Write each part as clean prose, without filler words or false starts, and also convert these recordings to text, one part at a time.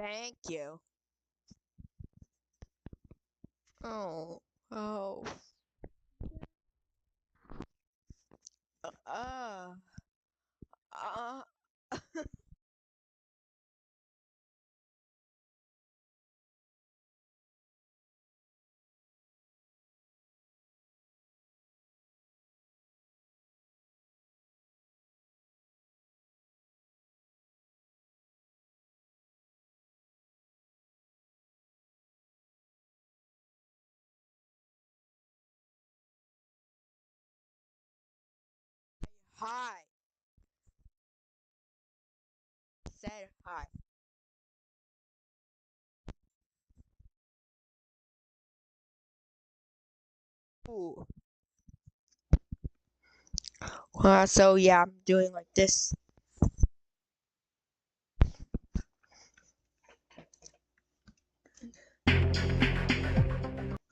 Thank you. Oh, oh. Uh, uh, Hi. Said hi. Ooh. So yeah, I'm doing like this.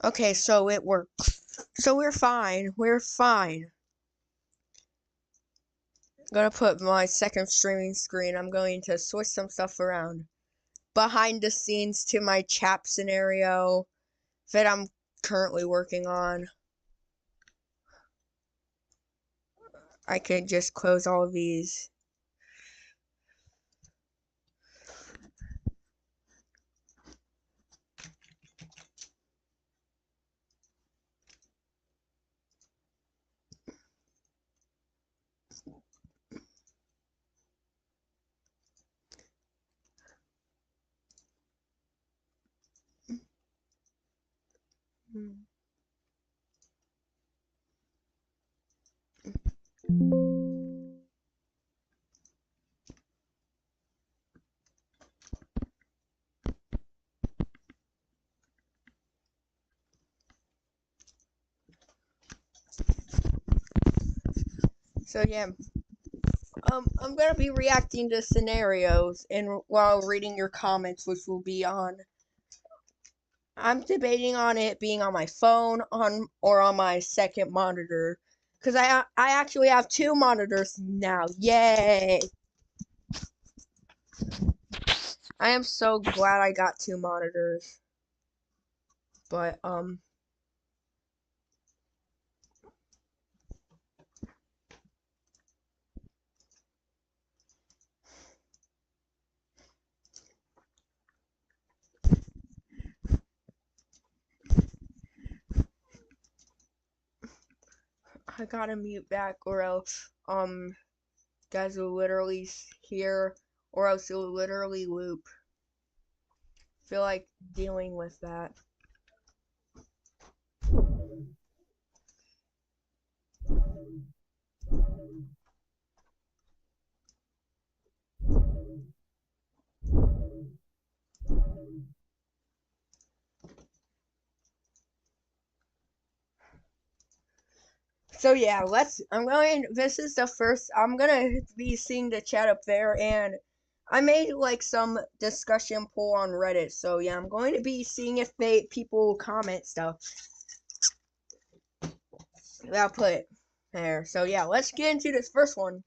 Okay, so it works. So we're fine. We're fine. I'm gonna put my second streaming screen. I'm going to switch some stuff around. Behind the scenes to my chap scenario that I'm currently working on. I could just close all of these. So yeah, I'm gonna be reacting to scenarios and while reading your comments, which will be on. I'm debating on it being on my phone on my second monitor, cause I actually have two monitors now. Yay! I am so glad I got two monitors. But I gotta mute back or else guys will literally hear or else it'll literally loop. Feel like dealing with that. So yeah, this is the first, I'm gonna be seeing the chat up there, and I made like some discussion poll on Reddit, so yeah, I'm going to be seeing if people comment stuff. I'll put it there. So yeah, let's get into this first one.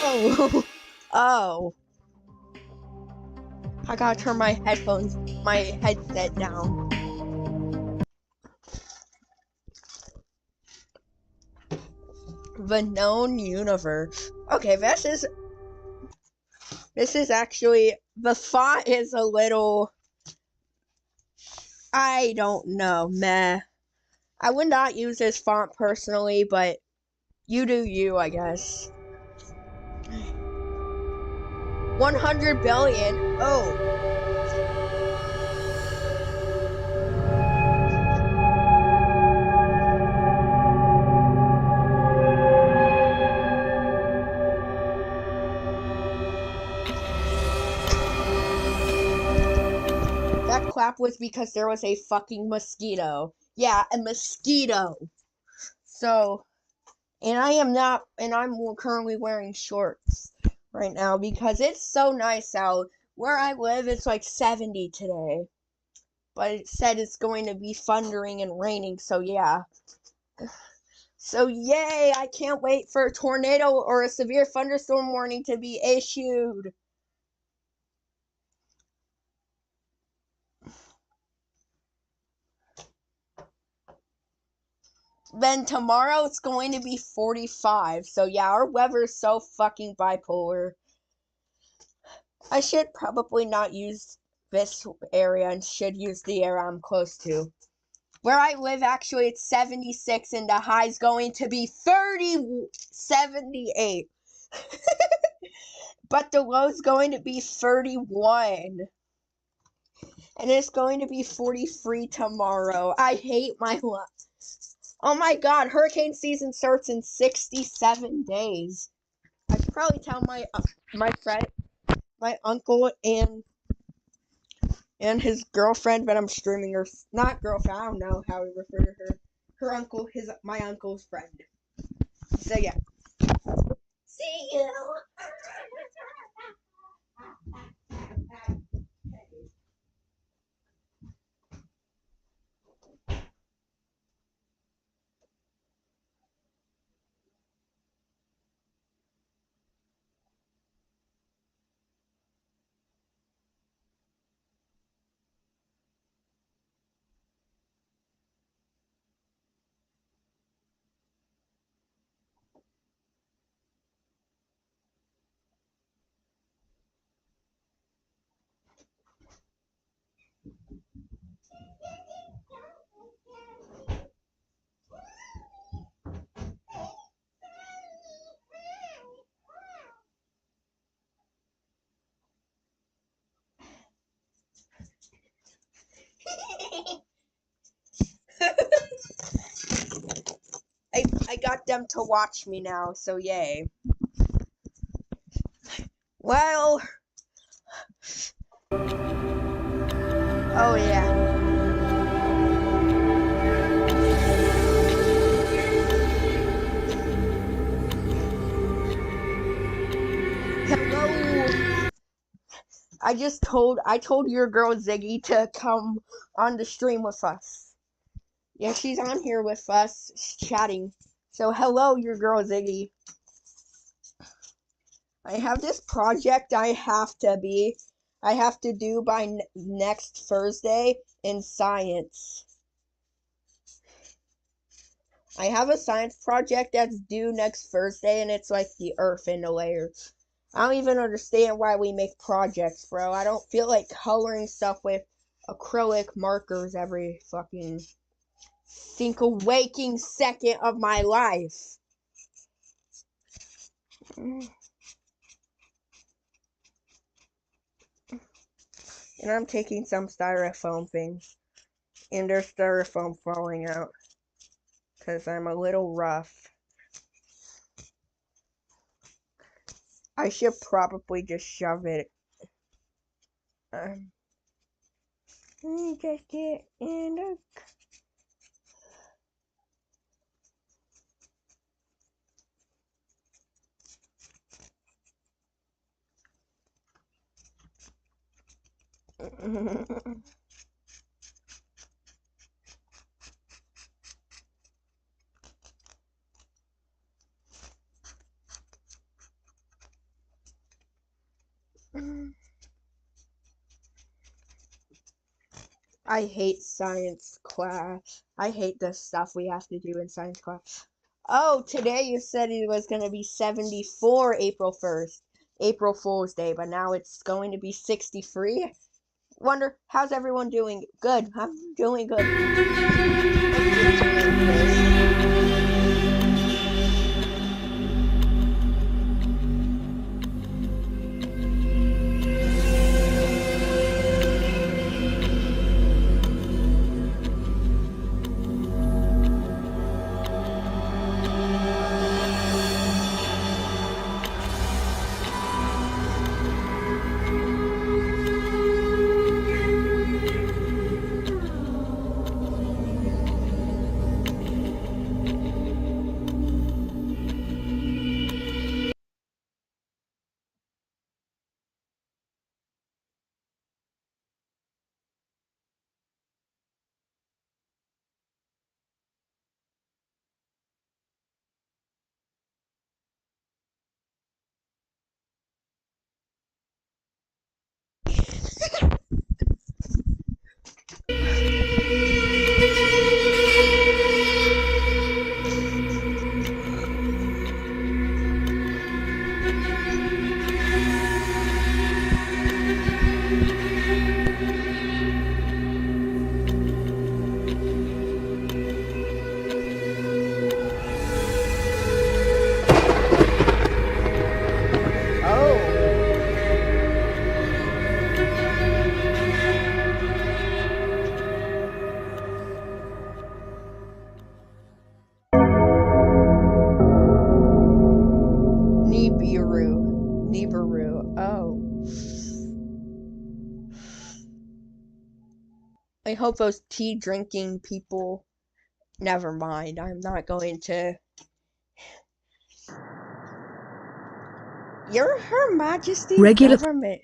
Oh, oh, I gotta turn my headset down. The known universe. Okay, this is actually, the font is a little, I don't know, meh. I would not use this font personally, but you do you, I guess. 100 billion? Oh. That clap was because there was a fucking mosquito. Yeah, a mosquito. So, and I'm currently wearing shorts right now because it's so nice out. Where I live, it's like 70 today. But it said it's going to be thundering and raining, so yeah. So yay, I can't wait for a tornado or a severe thunderstorm warning to be issued. Then tomorrow it's going to be 45. So yeah, our weather is so fucking bipolar. I should probably not use this area and should use the area I'm close to. Where I live, actually, it's 76 and the high's going to be 78. But the low's going to be 31. And it's going to be 43 tomorrow. I hate my luck. Oh my god, hurricane season starts in 67 days. I should probably tell my friend, my uncle, and his girlfriend, but I'm streaming her. Not girlfriend, I don't know how we refer to her. Her uncle, my uncle's friend. So yeah. See you. I got them to watch me now, so yay. Well, oh yeah. Hello. I told your girl Ziggy to come on the stream with us. Yeah, she's on here with us, chatting. So hello, your girl Ziggy. I have this project I have to do by next Thursday in science. I have a science project that's due next Thursday, and it's like the Earth in the layers. I don't even understand why we make projects, bro. I don't feel like coloring stuff with acrylic markers every fucking single waking second of my life. And I'm taking some styrofoam things, and there's styrofoam falling out because I'm a little rough. I should probably just shove it. Let me just get in the... I hate science class. I hate the stuff we have to do in science class. Oh, today you said it was going to be 74 April 1st. April Fool's Day, but now it's going to be 63. Wonder, how's everyone doing? Good. I'm doing good. I hope those tea drinking people. Never mind. I'm not going to. Your Her Majesty's government.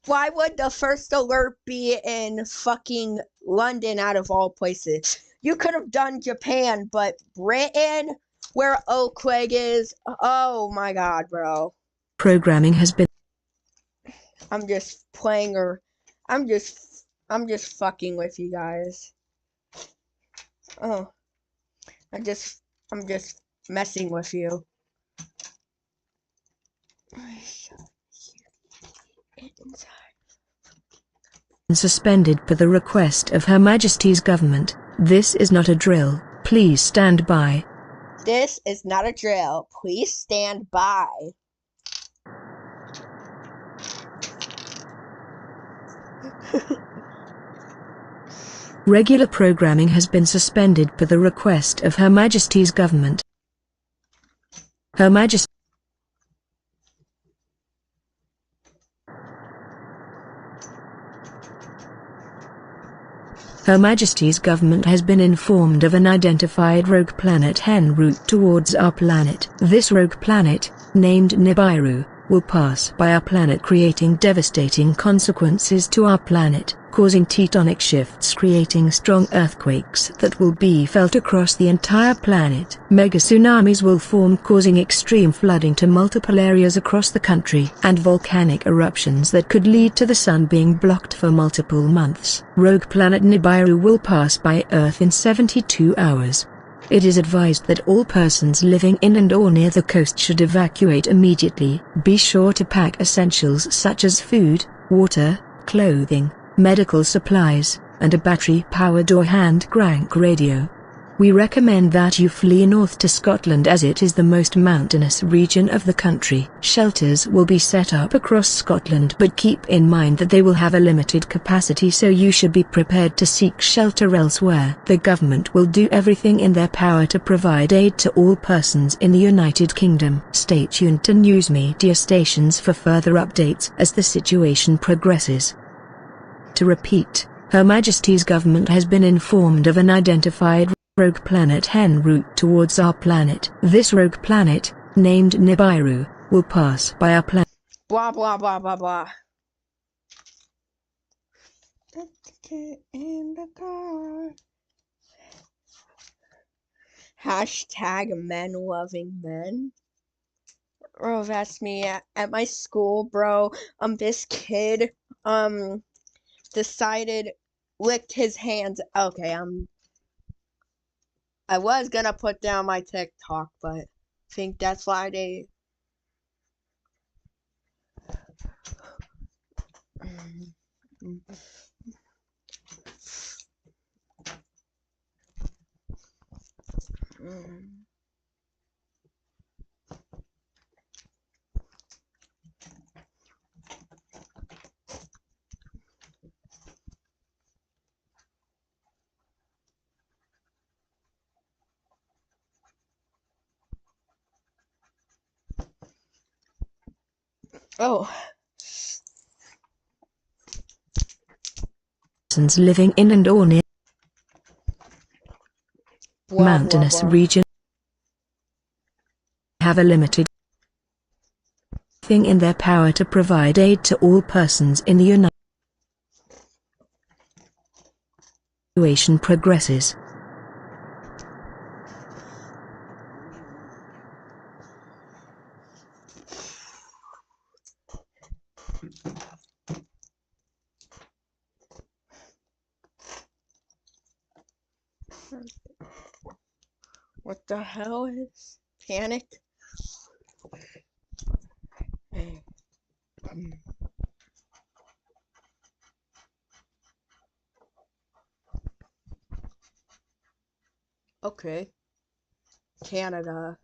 Why would the first alert be in fucking London out of all places? You could have done Japan, but Britain, where Oakweg is. Oh my god, bro. Programming has been. I'm just playing or I'm just fucking with you guys. Oh. I'm just messing with you. Suspended per the request of Her Majesty's government. This is not a drill. Please stand by. This is not a drill. Please stand by. Regular programming has been suspended per the request of Her Majesty's government. Her Majesty. Her Majesty's government has been informed of an identified rogue planet en route towards our planet. This rogue planet, named Nibiru, will pass by our planet, creating devastating consequences to our planet, causing tectonic shifts, creating strong earthquakes that will be felt across the entire planet. Mega tsunamis will form, causing extreme flooding to multiple areas across the country, and volcanic eruptions that could lead to the sun being blocked for multiple months. Rogue planet Nibiru will pass by Earth in 72 hours. It is advised that all persons living in and or near the coast should evacuate immediately. Be sure to pack essentials such as food, water, clothing, medical supplies, and a battery-powered or hand-crank radio. We recommend that you flee north to Scotland, as it is the most mountainous region of the country. Shelters will be set up across Scotland, but keep in mind that they will have a limited capacity, so you should be prepared to seek shelter elsewhere. The government will do everything in their power to provide aid to all persons in the United Kingdom. Stay tuned to news media stations for further updates as the situation progresses. To repeat, Her Majesty's government has been informed of an identified rogue planet en route towards our planet. This rogue planet, named Nibiru, will pass by our planet. Blah blah blah blah blah. Get in the car. Hashtag men loving men. Bro, that's me at my school, bro. This kid, decided, licked his hands. Okay, I was gonna put down my TikTok, but I think that's why they. Oh. Persons living in and or near mountainous region have a limited thing in their power to provide aid to all persons in the United Situation progresses. What the hell is panic? Okay. Canada.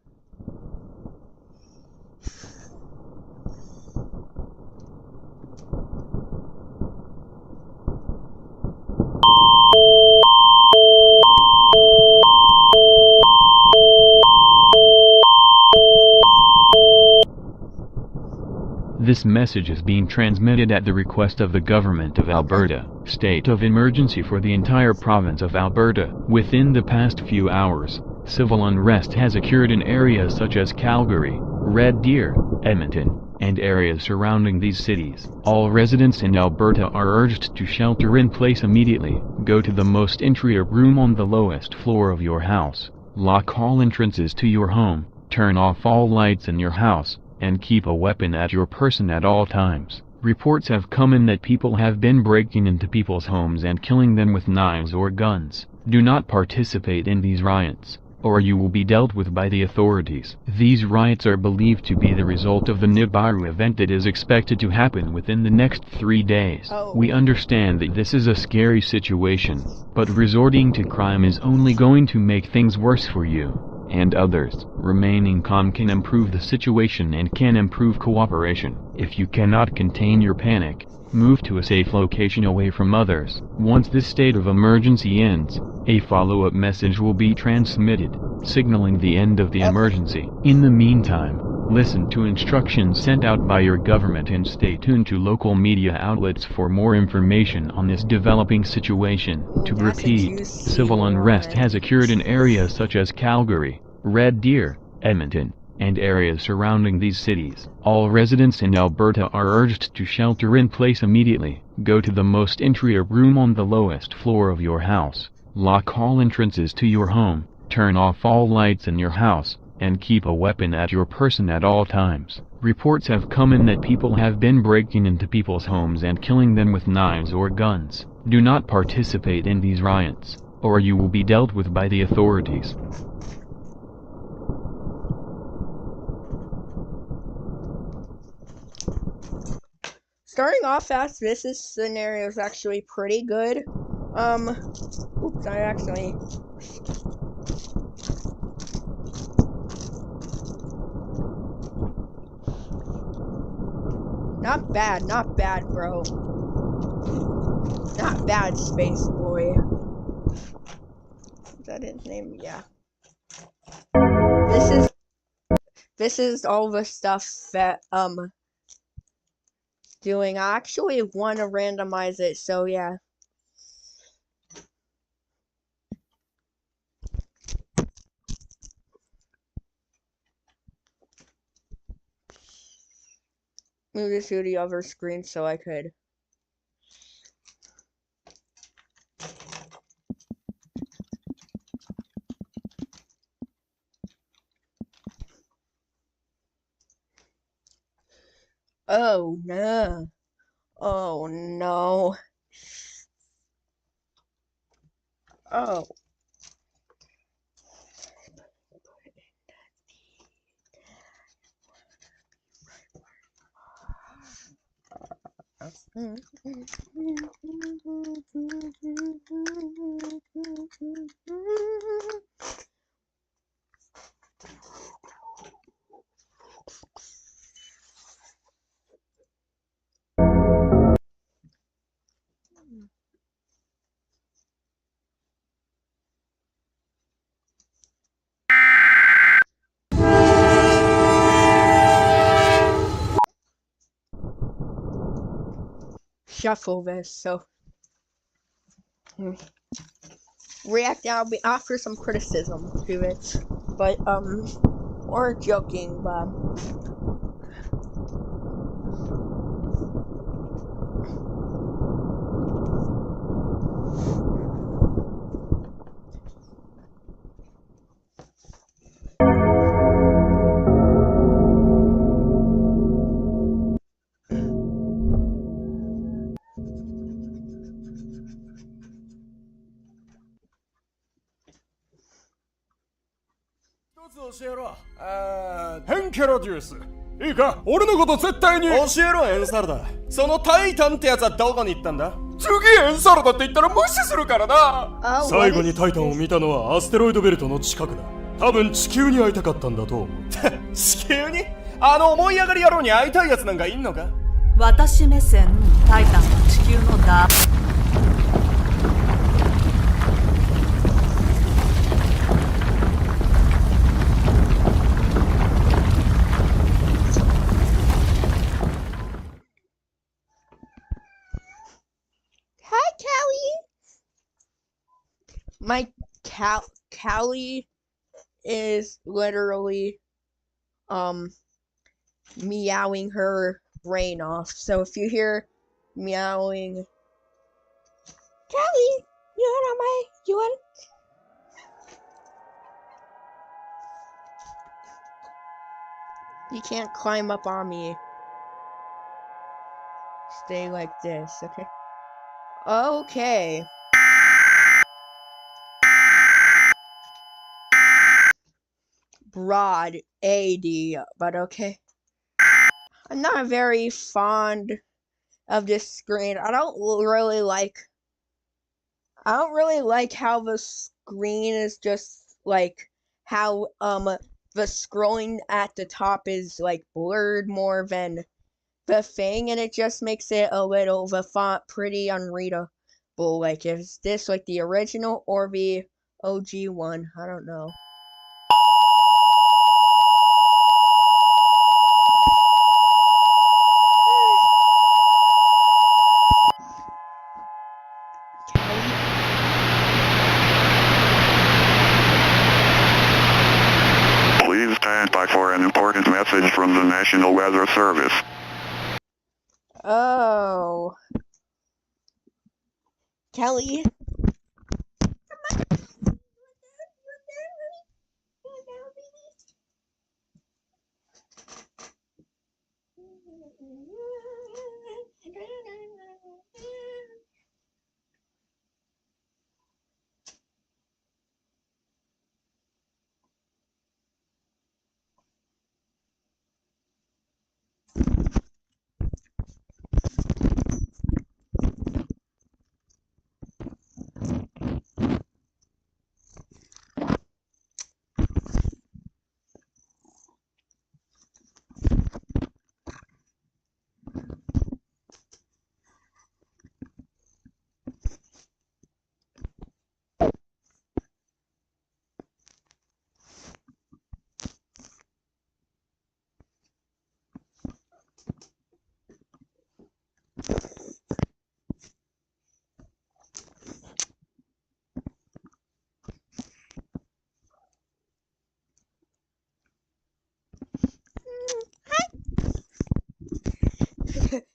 This message is being transmitted at the request of the Government of Alberta. State of emergency for the entire province of Alberta. Within the past few hours, civil unrest has occurred in areas such as Calgary, Red Deer, Edmonton, and areas surrounding these cities. All residents in Alberta are urged to shelter in place immediately. Go to the most interior room on the lowest floor of your house. Lock all entrances to your home. Turn off all lights in your house, and keep a weapon at your person at all times. Reports have come in that people have been breaking into people's homes and killing them with knives or guns. Do not participate in these riots, or you will be dealt with by the authorities. These riots are believed to be the result of the Nibiru event that is expected to happen within the next 3 days. We understand that this is a scary situation, but resorting to crime is only going to make things worse for you and others. Remaining calm can improve the situation and can improve cooperation. If you cannot contain your panic, move to a safe location away from others. Once this state of emergency ends, a follow-up message will be transmitted, signaling the end of the emergency. In the meantime, listen to instructions sent out by your government and stay tuned to local media outlets for more information on this developing situation. To repeat, civil unrest has occurred in areas such as Calgary, Red Deer, Edmonton, and areas surrounding these cities. All residents in Alberta are urged to shelter in place immediately. Go to the most interior room on the lowest floor of your house. Lock all entrances to your home. Turn off all lights in your house, and keep a weapon at your person at all times. Reports have come in that people have been breaking into people's homes and killing them with knives or guns. Do not participate in these riots, or you will be dealt with by the authorities. Starting off fast, this scenario is actually pretty good. Oops, I actually... Not bad, bro. Not bad, Space Boy. Is that his name? Yeah. This is all the stuff that, doing. I actually want to randomize it, so yeah. Move this to the other screen so I could. Oh no. Oh no. Oh. Shuffle this, so react. I'll offer some criticism to it, but or joking, but変キャラデュース。いいか、俺のこと絶対に教えろ、エンサラダ。そのタイタンってやつはどこに行ったんだ？次エンサラダって言ったら無視するからな。最後にタイタンを見たのはアステロイドベルトの近くだ。多分地球に会いたかったんだと思う。地球に？あの思い上がり野郎に会いたいやつなんかいんのか？私目線、タイタンは地球のだ。My Callie is literally meowing her brain off. So if you hear meowing, Callie, you can't climb up on me. Stay like this, okay? Okay. Broad AD, but okay. I'm not very fond of this screen. I don't really like how the screen is just like how the scrolling at the top is like blurred more than the thing, and it just makes it a little, the font pretty unreadable. Like, is this like the original or the OG one? I don't know. Please stand by for an important message from the National Weather Service. Oh. Kelly?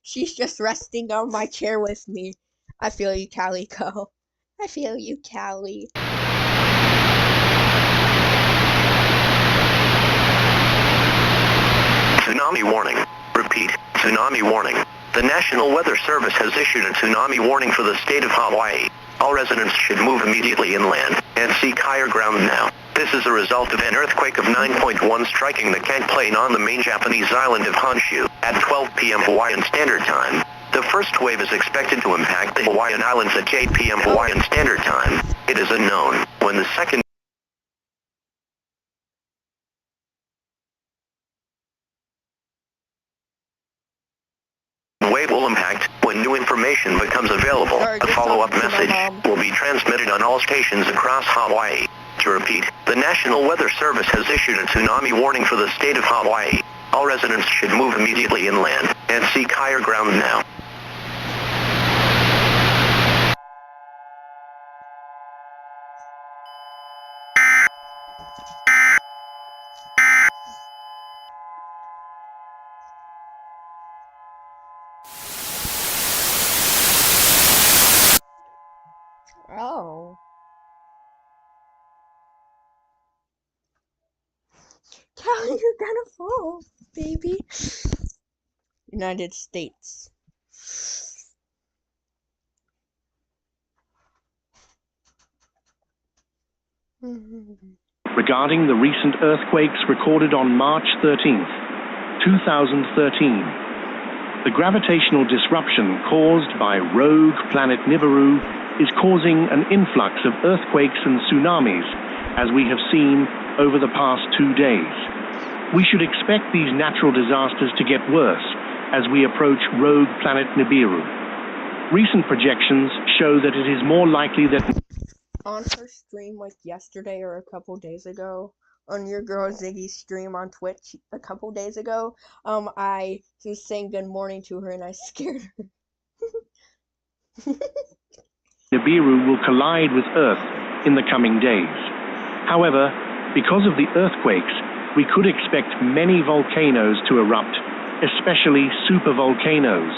She's just resting on my chair with me. I feel you, Calico. I feel you, Callie. Tsunami warning. Repeat, tsunami warning. The National Weather Service has issued a tsunami warning for the state of Hawaii. All residents should move immediately inland and seek higher ground now. This is a result of an earthquake of 9.1 striking the Kent Plain on the main Japanese island of Honshu at 12 p.m. Hawaiian Standard Time. The first wave is expected to impact the Hawaiian Islands at 8 p.m. Hawaiian Standard Time. It is unknown when the second wave will impact. When new information becomes available, a follow-up message will be transmitted on all stations across Hawaii. To repeat, the National Weather Service has issued a tsunami warning for the state of Hawaii. All residents should move immediately inland and seek higher ground now. Oh. Callie, you're gonna fall, baby. United States. Regarding the recent earthquakes recorded on March 13th, 2013, the gravitational disruption caused by rogue planet Nibiru is causing an influx of earthquakes and tsunamis, as we have seen over the past 2 days. We should expect these natural disasters to get worse as we approach rogue planet Nibiru. Recent projections show that it is more likely that on her stream like yesterday or a couple days ago, on your girl Ziggy's stream on Twitch a couple days ago, I was saying good morning to her and I scared her. Nibiru will collide with Earth in the coming days. However, because of the earthquakes, we could expect many volcanoes to erupt, especially supervolcanoes.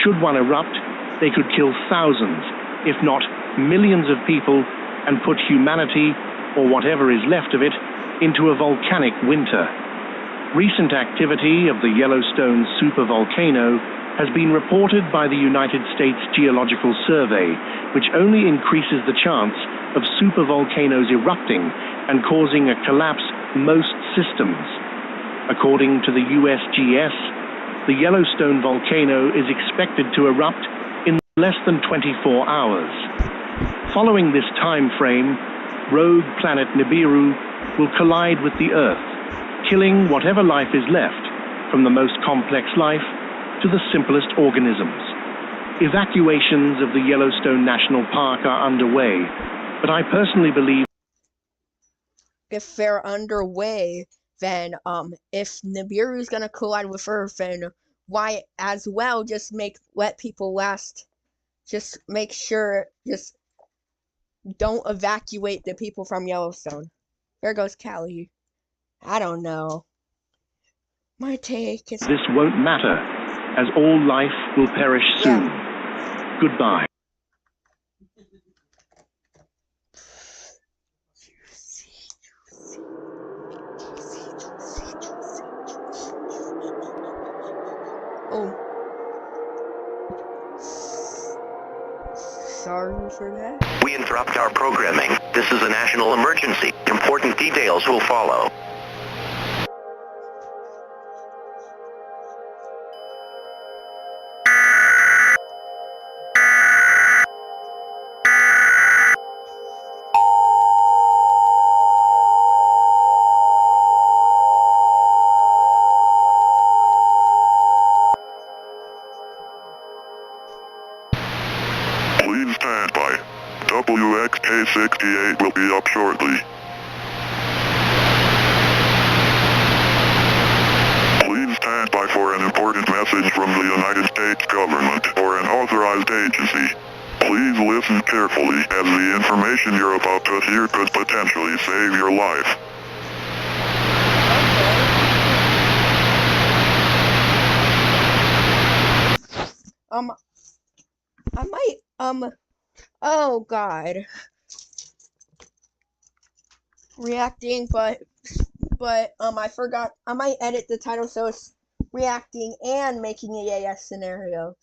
Should one erupt, they could kill thousands, if not millions of people, and put humanity, or whatever is left of it, into a volcanic winter. Recent activity of the Yellowstone supervolcano has been reported by the United States Geological Survey, which only increases the chance of supervolcanoes erupting and causing a collapse most systems. According to the USGS, the Yellowstone volcano is expected to erupt in less than 24 hours. Following this time frame, rogue planet Nibiru will collide with the Earth, killing whatever life is left, from the most complex life to the simplest organisms. Evacuations of the Yellowstone National Park are underway, but I personally believe if they're underway, then if Nibiru's gonna collide with Earth, then why as well just let people last, just make sure, just don't evacuate the people from Yellowstone. There goes Callie. I don't know. My take is this won't matter, as all life will perish soon. Goodbye. Oh. Sorry for that. We interrupt our programming. This is a national emergency. Important details will follow. Please stand by. WXK-68 will be up shortly. Please stand by for an important message from the United States government or an authorized agency. Please listen carefully, as the information you're about to hear could potentially save your life. I might, oh god. Reacting, but, I forgot, I might edit the title so it's reacting and making EAS scenario.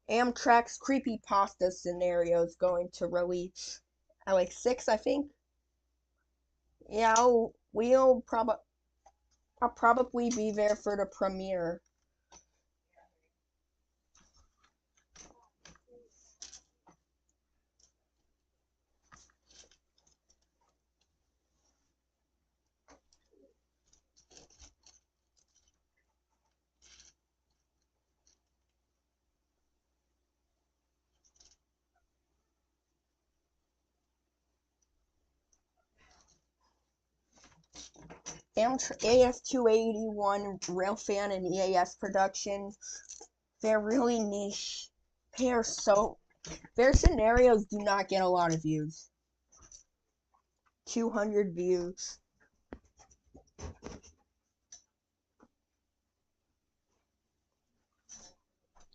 Amtrak's creepypasta scenario is going to release at like 6, I think. Yeah, I'll probably be there for the premiere. AF281 Railfan and EAS Productions, they're really niche. Their scenarios do not get a lot of views. 200 views.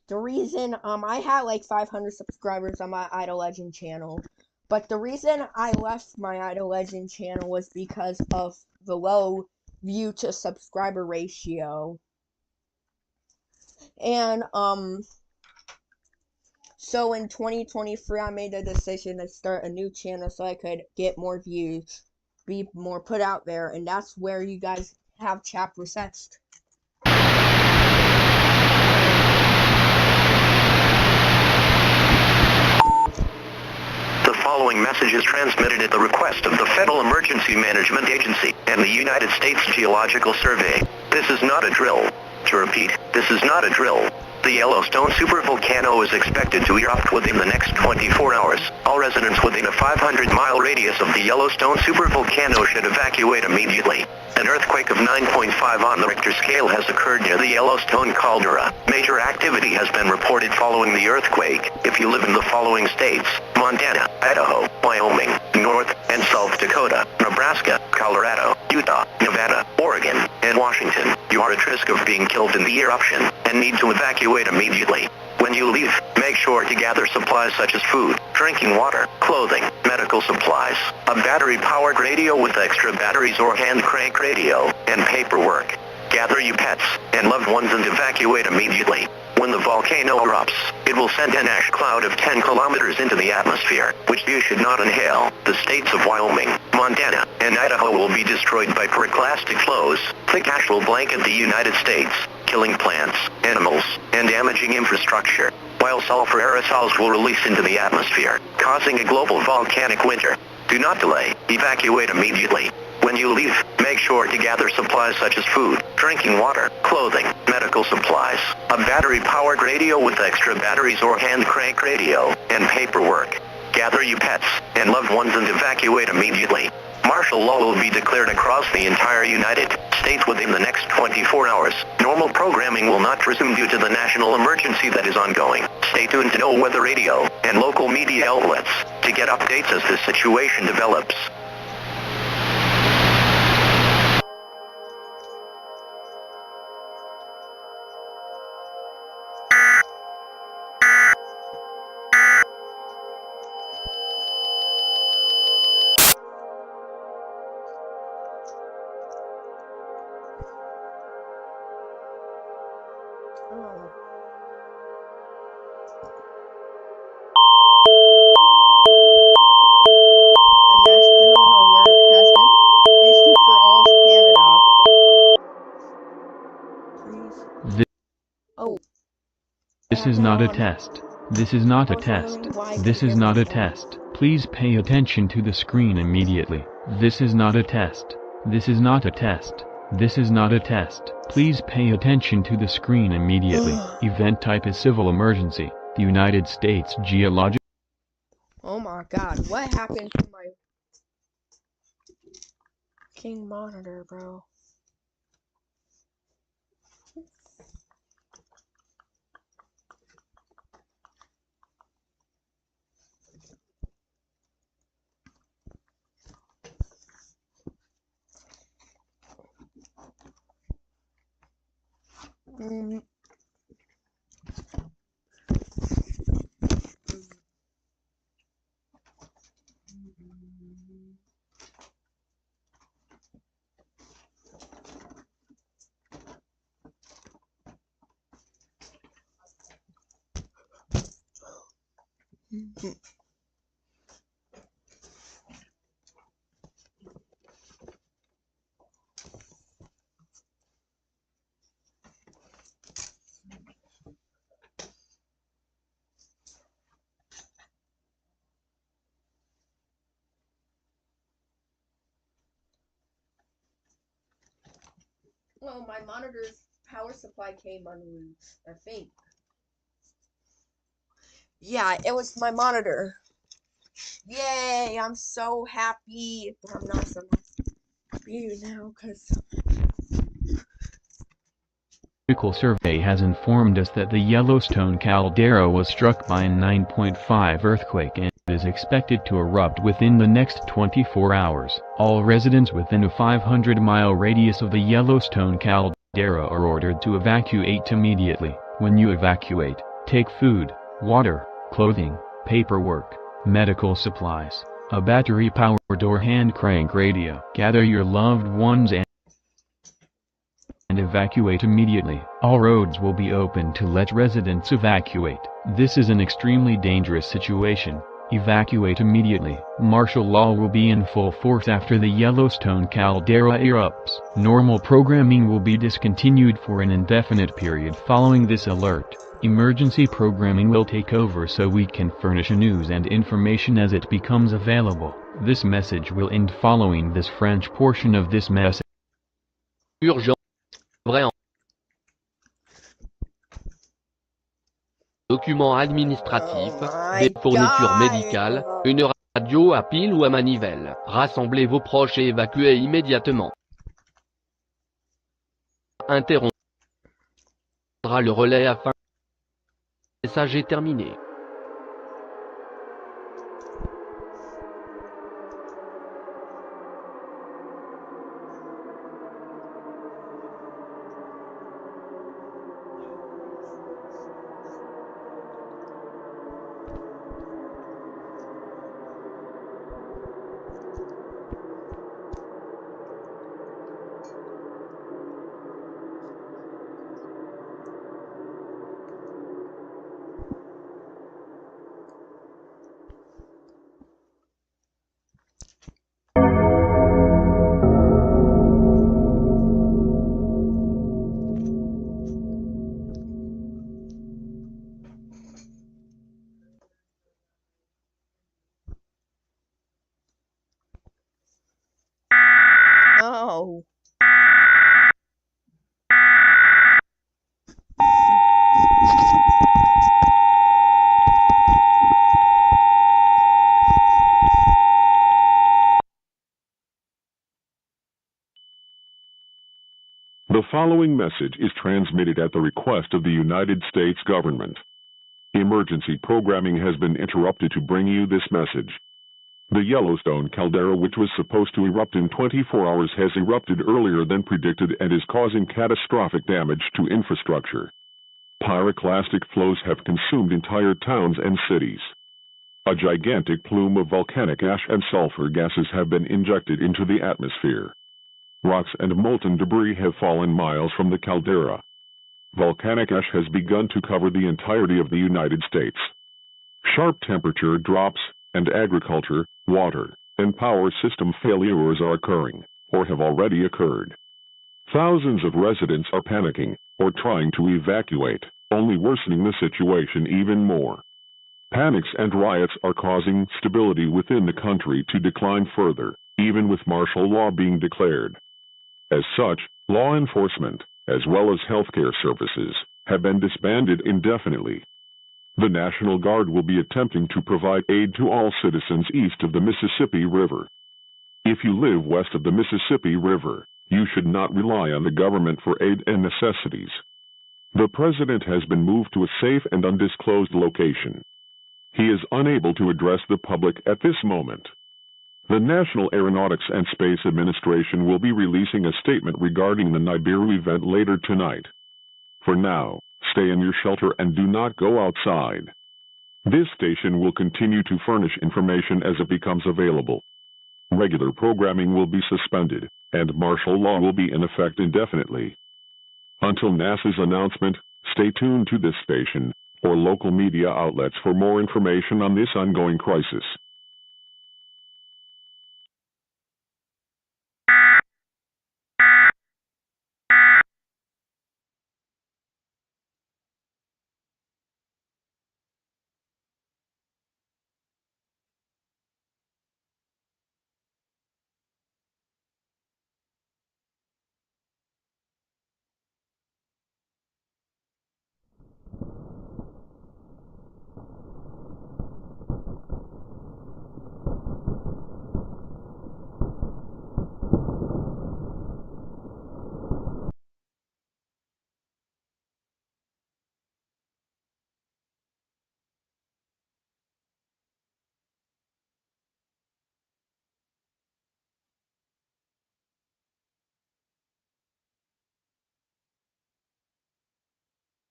The reason, I had like 500 subscribers on my Idle Legend channel, but the reason I left my Idle Legend channel was because of the low view to subscriber ratio. And, so in 2023, I made a decision to start a new channel so I could get more views, be more put out there, and that's where you guys have chat recessed. The following message is transmitted at the request of the Federal Emergency Management Agency and the United States Geological Survey. This is not a drill. To repeat, this is not a drill. The Yellowstone supervolcano is expected to erupt within the next 24 hours. All residents within a 500-mile radius of the Yellowstone supervolcano should evacuate immediately. An earthquake of 9.5 on the Richter scale has occurred near the Yellowstone caldera. Major activity has been reported following the earthquake. If you live in the following states: Montana, Idaho, Wyoming, North and South Dakota, Nebraska, Colorado, Utah, Nevada, Oregon, and Washington, you are at risk of being killed in the eruption and need to evacuate immediately. When you leave, make sure to gather supplies such as food, drinking water, clothing, medical supplies, a battery-powered radio with extra batteries or hand crank radio, and paperwork. Gather your pets and loved ones and evacuate immediately. When the volcano erupts, it will send an ash cloud of 10 kilometers into the atmosphere, which you should not inhale. The states of Wyoming, Montana, and Idaho will be destroyed by pyroclastic flows. Thick ash will blanket the United States, killing plants, animals, and damaging infrastructure, while sulfur aerosols will release into the atmosphere, causing a global volcanic winter. Do not delay, evacuate immediately. When you leave, make sure to gather supplies such as food, drinking water, clothing, medical supplies, a battery-powered radio with extra batteries or hand crank radio, and paperwork. Gather your pets and loved ones and evacuate immediately. Martial law will be declared across the entire United States within the next 24 hours. Normal programming will not resume due to the national emergency that is ongoing. Stay tuned to Know Weather Radio and local media outlets to get updates as this situation develops. This is not a test. This is not a test. This is not a test. Please pay attention to the screen immediately. This is not a test. This is not a test. This is not a test. Please pay attention to the screen immediately. Event type is civil emergency. The United States Geological. Oh my god, what happened to my King monitor, bro? Well, my monitor's power supply came unloose, I think. Yeah, it was my monitor. Yay, I'm so happy. I'm not so happy now, because... Geological Survey has informed us that the Yellowstone caldera was struck by a 9.5 earthquake and is expected to erupt within the next 24 hours. All residents within a 500-mile radius of the Yellowstone caldera are ordered to evacuate immediately. When you evacuate, take food, water, clothing, paperwork, medical supplies, a battery-powered or hand crank radio. Gather your loved ones and evacuate immediately. All roads will be open to let residents evacuate. This is an extremely dangerous situation. Evacuate immediately. Martial law will be in full force after the Yellowstone caldera erupts. Normal programming will be discontinued for an indefinite period following this alert. Emergency programming will take over so we can furnish news and information as it becomes available. This message will end following this French portion of this message. Urgent. Vrai. documents administratifs, Oh des my fournitures God. médicales, une radio à pile ou à manivelle. Rassemblez vos proches et évacuez immédiatement. Interrompre le relais afin. Le message est terminé. Oh. The following message is transmitted at the request of the United States government. Emergency programming has been interrupted to bring you this message. The Yellowstone caldera, which was supposed to erupt in 24 hours, has erupted earlier than predicted and is causing catastrophic damage to infrastructure. Pyroclastic flows have consumed entire towns and cities. A gigantic plume of volcanic ash and sulfur gases have been injected into the atmosphere. Rocks and molten debris have fallen miles from the caldera. Volcanic ash has begun to cover the entirety of the United States. Sharp temperature drops and agriculture, water, and power system failures are occurring, or have already occurred. Thousands of residents are panicking, or trying to evacuate, only worsening the situation even more. Panics and riots are causing stability within the country to decline further, even with martial law being declared. As such, law enforcement, as well as healthcare services, have been disbanded indefinitely. The National Guard will be attempting to provide aid to all citizens east of the Mississippi River. If you live west of the Mississippi River, you should not rely on the government for aid and necessities. The President has been moved to a safe and undisclosed location. He is unable to address the public at this moment. The National Aeronautics and Space Administration will be releasing a statement regarding the Nibiru event later tonight. For now, stay in your shelter and do not go outside. This station will continue to furnish information as it becomes available. Regular programming will be suspended, and martial law will be in effect indefinitely. Until NASA's announcement, stay tuned to this station or local media outlets for more information on this ongoing crisis.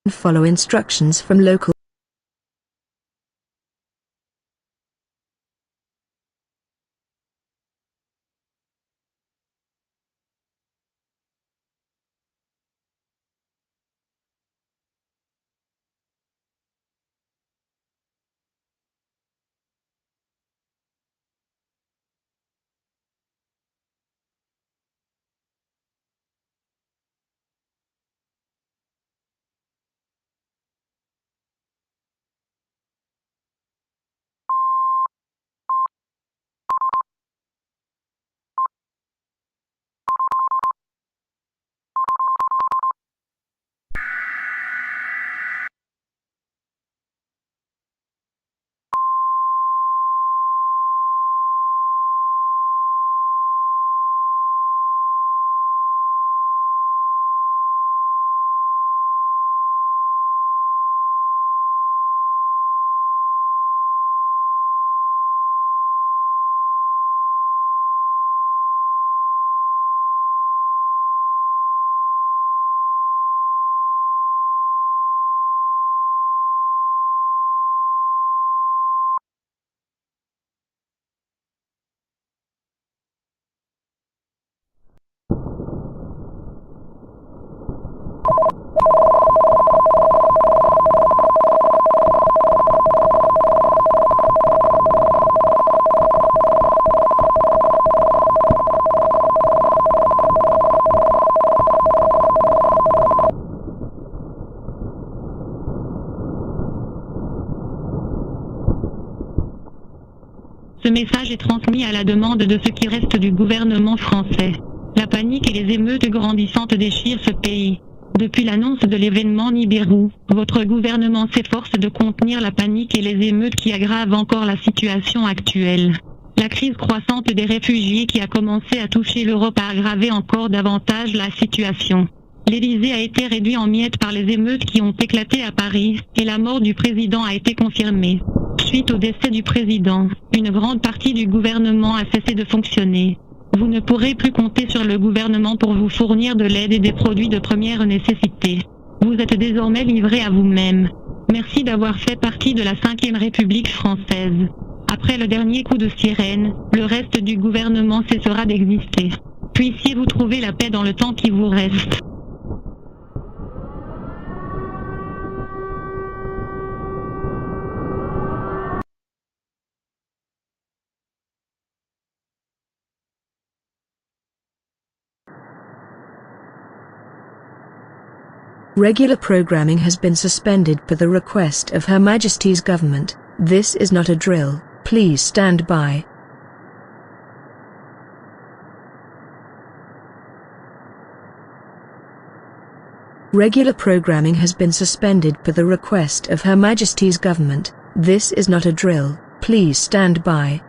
Follow instructions from local Ce message est transmis à la demande de ce qui reste du gouvernement français. La panique et les émeutes grandissantes déchirent ce pays. Depuis l'annonce de l'événement Nibiru, votre gouvernement s'efforce de contenir la panique et les émeutes qui aggravent encore la situation actuelle. La crise croissante des réfugiés qui a commencé à toucher l'Europe a aggravé encore davantage la situation. L'Élysée a été réduit en miettes par les émeutes qui ont éclaté à Paris, et la mort du président a été confirmée. Suite au décès du président, une grande partie du gouvernement a cessé de fonctionner. Vous ne pourrez plus compter sur le gouvernement pour vous fournir de l'aide et des produits de première nécessité. Vous êtes désormais livré à vous-même. Merci d'avoir fait partie de la 5e République française. Après le dernier coup de sirène, le reste du gouvernement cessera d'exister. Puissiez-vous trouver la paix dans le temps qui vous reste. Regular programming has been suspended per the request of Her Majesty's government. This is not a drill. Please stand by. Regular programming has been suspended per the request of Her Majesty's government. This is not a drill. Please stand by.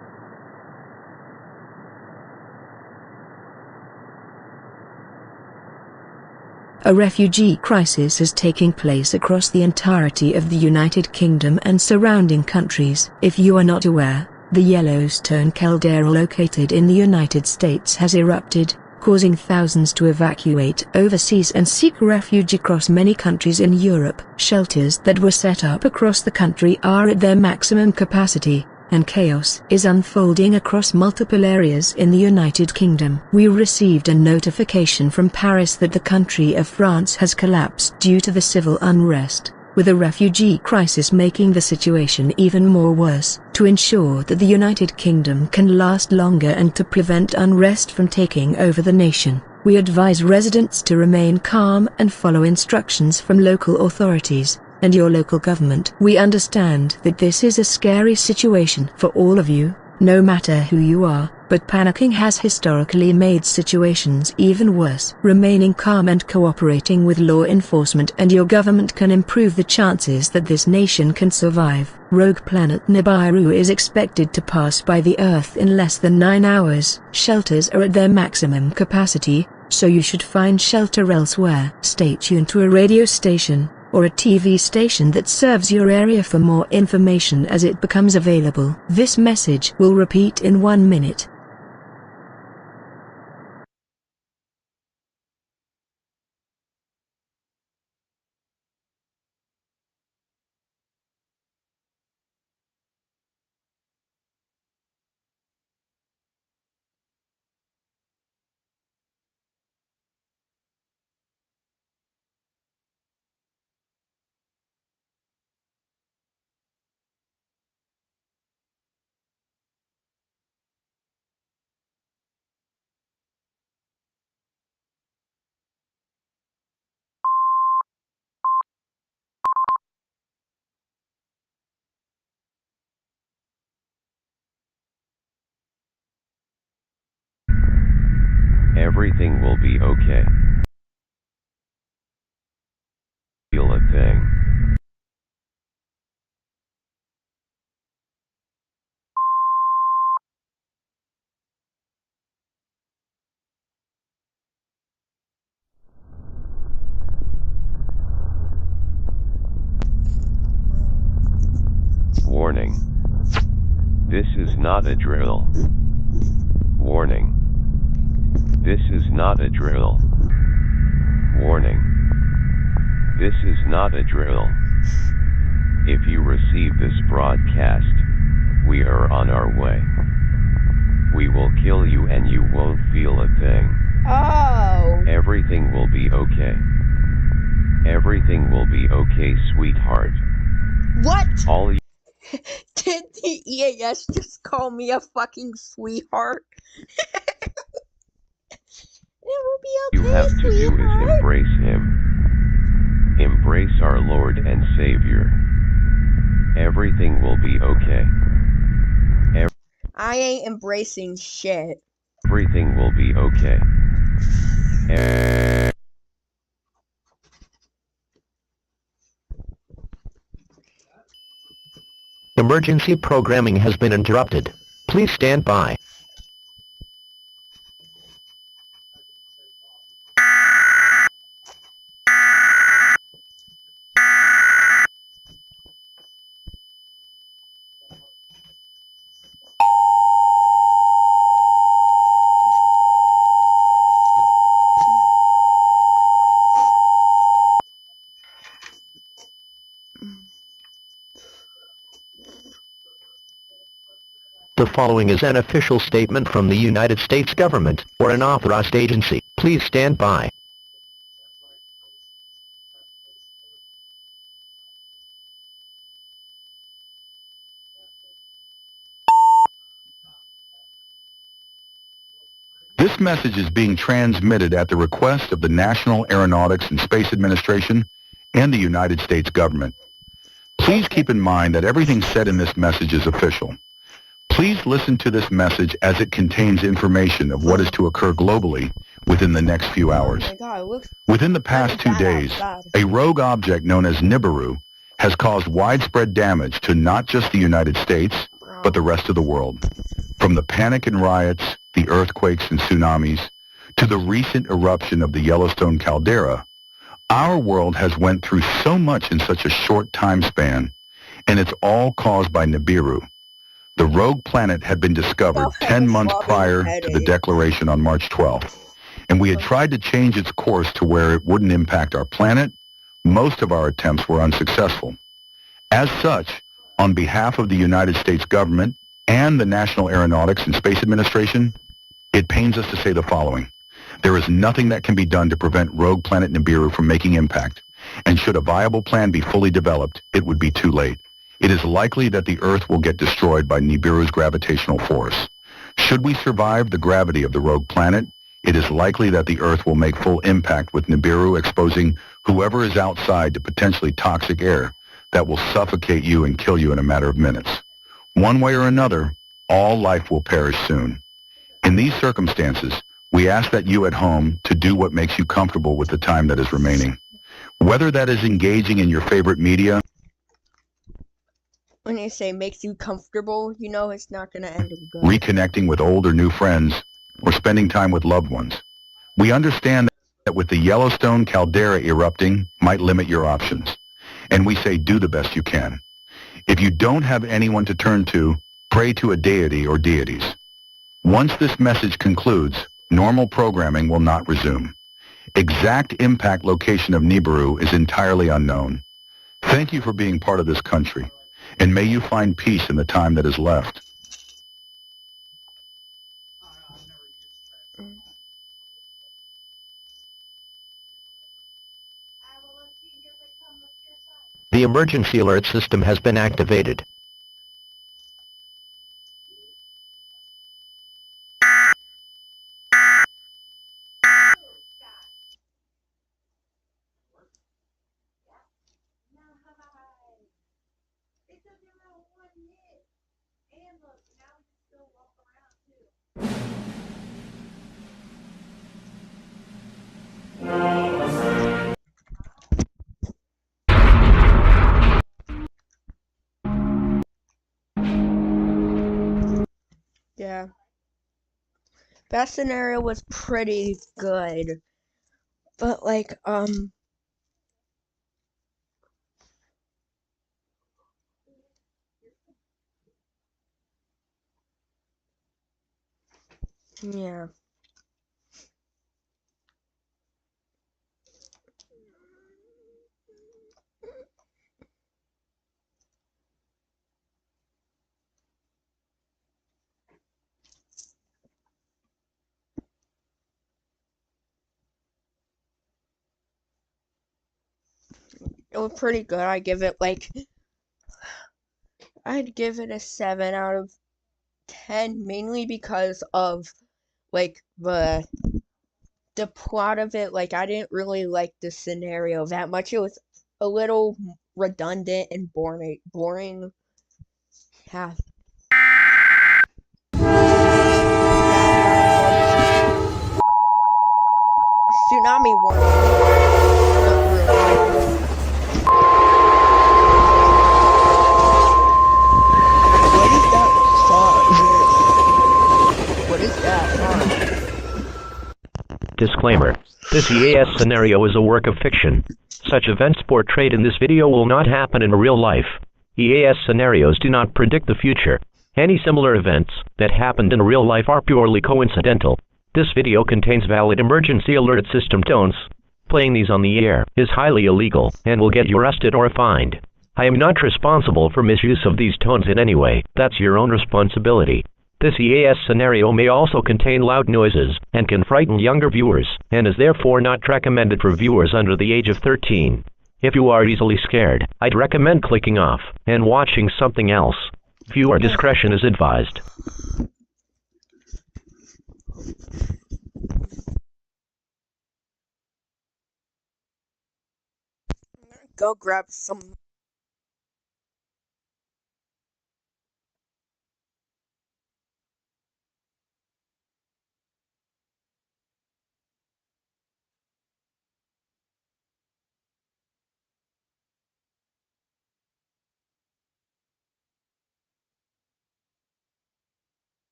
A refugee crisis is taking place across the entirety of the United Kingdom and surrounding countries. If you are not aware, the Yellowstone caldera located in the United States has erupted, causing thousands to evacuate overseas and seek refuge across many countries in Europe. Shelters that were set up across the country are at their maximum capacity, and chaos is unfolding across multiple areas in the United Kingdom. We received a notification from Paris that the country of France has collapsed due to the civil unrest, with a refugee crisis making the situation even more worse. To ensure that the United Kingdom can last longer and to prevent unrest from taking over the nation, we advise residents to remain calm and follow instructions from local authorities and your local government. We understand that this is a scary situation for all of you, no matter who you are, but panicking has historically made situations even worse. Remaining calm and cooperating with law enforcement and your government can improve the chances that this nation can survive. Rogue planet Nibiru is expected to pass by the Earth in less than 9 hours. Shelters are at their maximum capacity, so you should find shelter elsewhere. Stay tuned to a radio station or a TV station that serves your area for more information as it becomes available. This message will repeat in 1 minute. Everything will be okay. Feel a thing. Warning. This is not a drill. Warning. This is not a drill. Warning. This is not a drill. If you receive this broadcast, we are on our way. We will kill you and you won't feel a thing. Oh. Everything will be okay. Everything will be okay, sweetheart. What? All you Did the EAS just call me a fucking sweetheart? It will be okay, you have to do is embrace Him. Embrace our Lord and Savior. Everything will be okay. I ain't embracing shit. Everything will be okay. Emergency programming has been interrupted. Please stand by. The following is an official statement from the United States government or an authorized agency. Please stand by. This message is being transmitted at the request of the National Aeronautics and Space Administration and the United States government. Please keep in mind that everything said in this message is official. Please listen to this message as it contains information of what is to occur globally within the next few hours. Oh my God, it looks Within the past 2 days, a rogue object known as Nibiru has caused widespread damage to not just the United States, but the rest of the world. From the panic and riots, the earthquakes and tsunamis, to the recent eruption of the Yellowstone caldera, our world has went through so much in such a short time span, and it's all caused by Nibiru. The rogue planet had been discovered 10 months prior to the declaration on March 12th, and we had tried to change its course to where it wouldn't impact our planet. Most of our attempts were unsuccessful. As such, on behalf of the United States government and the National Aeronautics and Space Administration, it pains us to say the following. There is nothing that can be done to prevent rogue planet Nibiru from making impact, and should a viable plan be fully developed, it would be too late. It is likely that the Earth will get destroyed by Nibiru's gravitational force. Should we survive the gravity of the rogue planet, it is likely that the Earth will make full impact with Nibiru, exposing whoever is outside to potentially toxic air that will suffocate you and kill you in a matter of minutes. One way or another, all life will perish soon. In these circumstances, we ask that you at home to do what makes you comfortable with the time that is remaining. Whether that is engaging in your favorite media. When you say makes you comfortable, you know it's not going to end good. Reconnecting with old or new friends, or spending time with loved ones. We understand that with the Yellowstone caldera erupting might limit your options, and we say do the best you can. If you don't have anyone to turn to, pray to a deity or deities. Once this message concludes, normal programming will not resume. Exact impact location of Nibiru is entirely unknown. Thank you for being part of this country, and may you find peace in the time that is left. The emergency alert system has been activated. Yeah. That scenario was pretty good. But like, yeah. It was pretty good. I'd give it a 7 out of 10, mainly because of like the plot of it. Like, I didn't really like the scenario that much. It was a little redundant and boring. Yeah. Disclaimer. This EAS scenario is a work of fiction. Such events portrayed in this video will not happen in real life. EAS scenarios do not predict the future. Any similar events that happened in real life are purely coincidental. This video contains valid emergency alert system tones. Playing these on the air is highly illegal and will get you arrested or fined. I am not responsible for misuse of these tones in any way. That's your own responsibility. This EAS scenario may also contain loud noises and can frighten younger viewers, and is therefore not recommended for viewers under the age of 13. If you are easily scared, I'd recommend clicking off and watching something else. Viewer discretion is advised. Go grab some.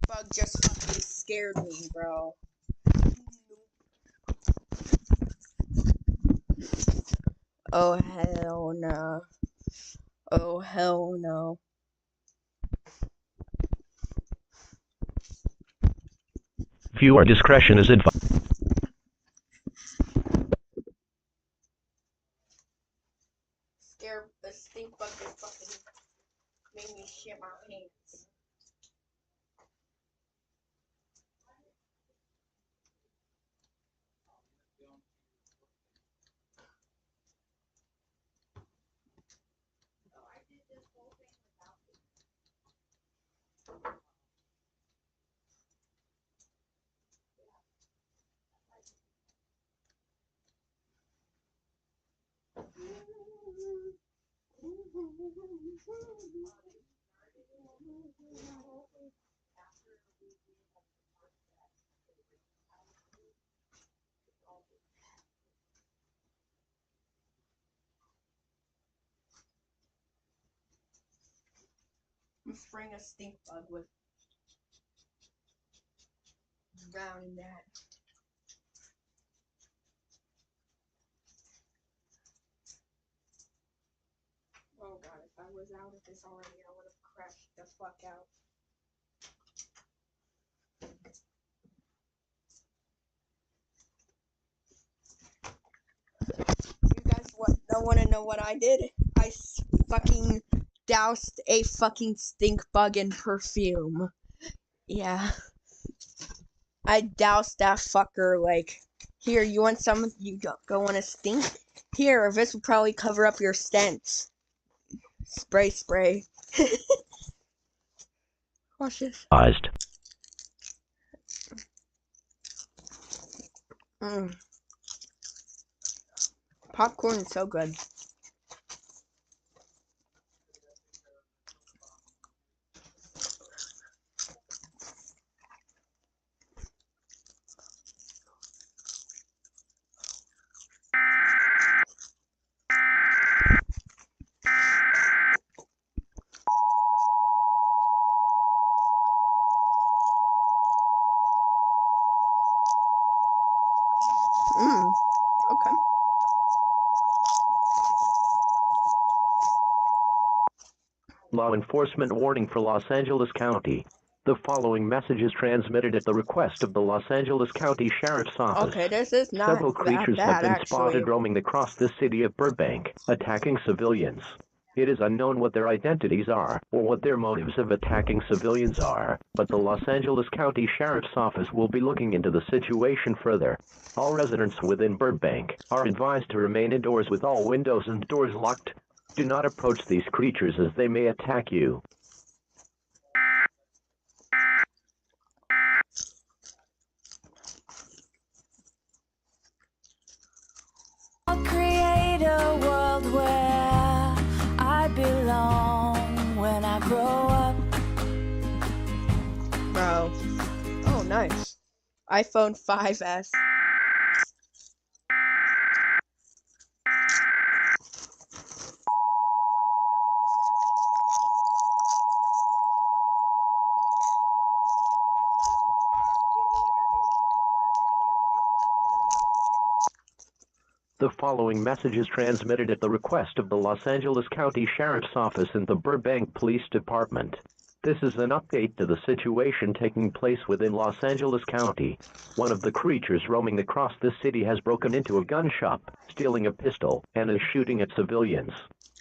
bug just fucking scared me, bro. Oh hell no. Oh hell no. Viewer discretion is advised. The stink bug just fucking made me shit my pants. I'm spraying a stink bug with drowning that. Oh god, if I was out of this already, I would have crashed the fuck out. You guys don't want to know what I did? I fucking doused a fucking stink bug in perfume. Yeah. I doused that fucker, like, here, you want some? You go want a stink? Here, this will probably cover up your stench. Spray, spray. Cautious. Popcorn is so good. Okay. Law enforcement warning for Los Angeles County. The following message is transmitted at the request of the Los Angeles County Sheriff's Office. Okay, this is not Several creatures that have been actually. spotted roaming across the city of Burbank, attacking civilians. It is unknown what their identities are, or what their motives of attacking civilians are, but the Los Angeles County Sheriff's Office will be looking into the situation further. All residents within Burbank are advised to remain indoors with all windows and doors locked. Do not approach these creatures as they may attack you. I'll create a world where I belong when I grow up. Bro. Oh, nice. iPhone 5S. The following message is transmitted at the request of the Los Angeles County Sheriff's Office and the Burbank Police Department. This is an update to the situation taking place within Los Angeles County. One of the creatures roaming across the city has broken into a gun shop, stealing a pistol, and is shooting at civilians.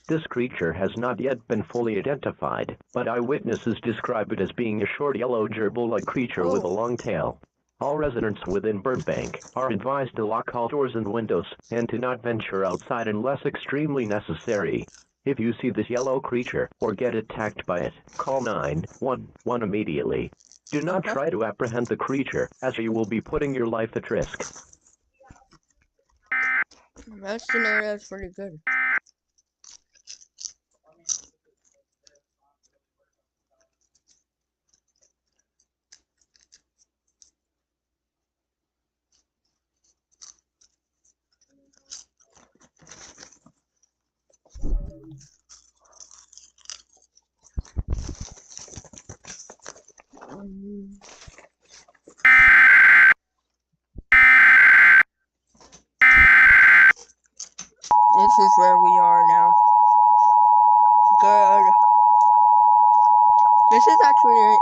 This creature has not yet been fully identified, but eyewitnesses describe it as being a short yellow gerbil-like creature with a long tail. All residents within Burbank are advised to lock all doors and windows and to not venture outside unless extremely necessary. If you see this yellow creature or get attacked by it, call 911 immediately. Do not try to apprehend the creature, as you will be putting your life at risk. That scenario is pretty good. is where we are now. Good. This is actually...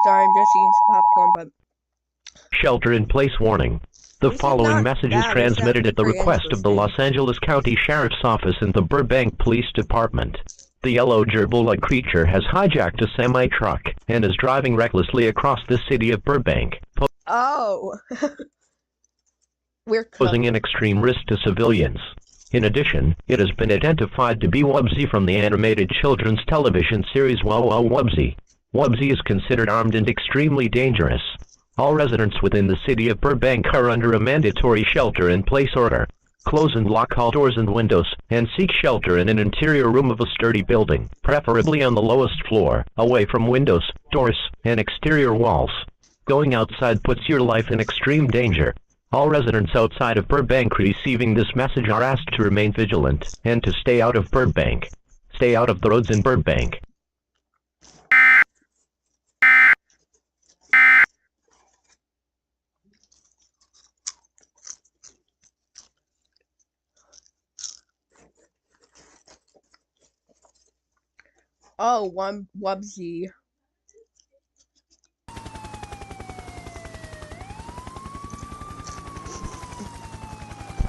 Sorry, I'm just eating some popcorn, but... Shelter-in-place warning. The following message is transmitted at the request of the Los Angeles County Sheriff's Office and the Burbank Police Department. The yellow gerbil-like creature has hijacked a semi-truck and is driving recklessly across the city of Burbank, Oh! We're posing an extreme risk to civilians. In addition, it has been identified to be Wubbzy from the animated children's television series Wow Wow Wubbzy. Wubbzy is considered armed and extremely dangerous. All residents within the city of Burbank are under a mandatory shelter-in-place order. Close and lock all doors and windows, and seek shelter in an interior room of a sturdy building, preferably on the lowest floor, away from windows, doors, and exterior walls. Going outside puts your life in extreme danger. All residents outside of Burbank receiving this message are asked to remain vigilant, and to stay out of Burbank. Stay out of the roads in Burbank. Oh, Wubbzy.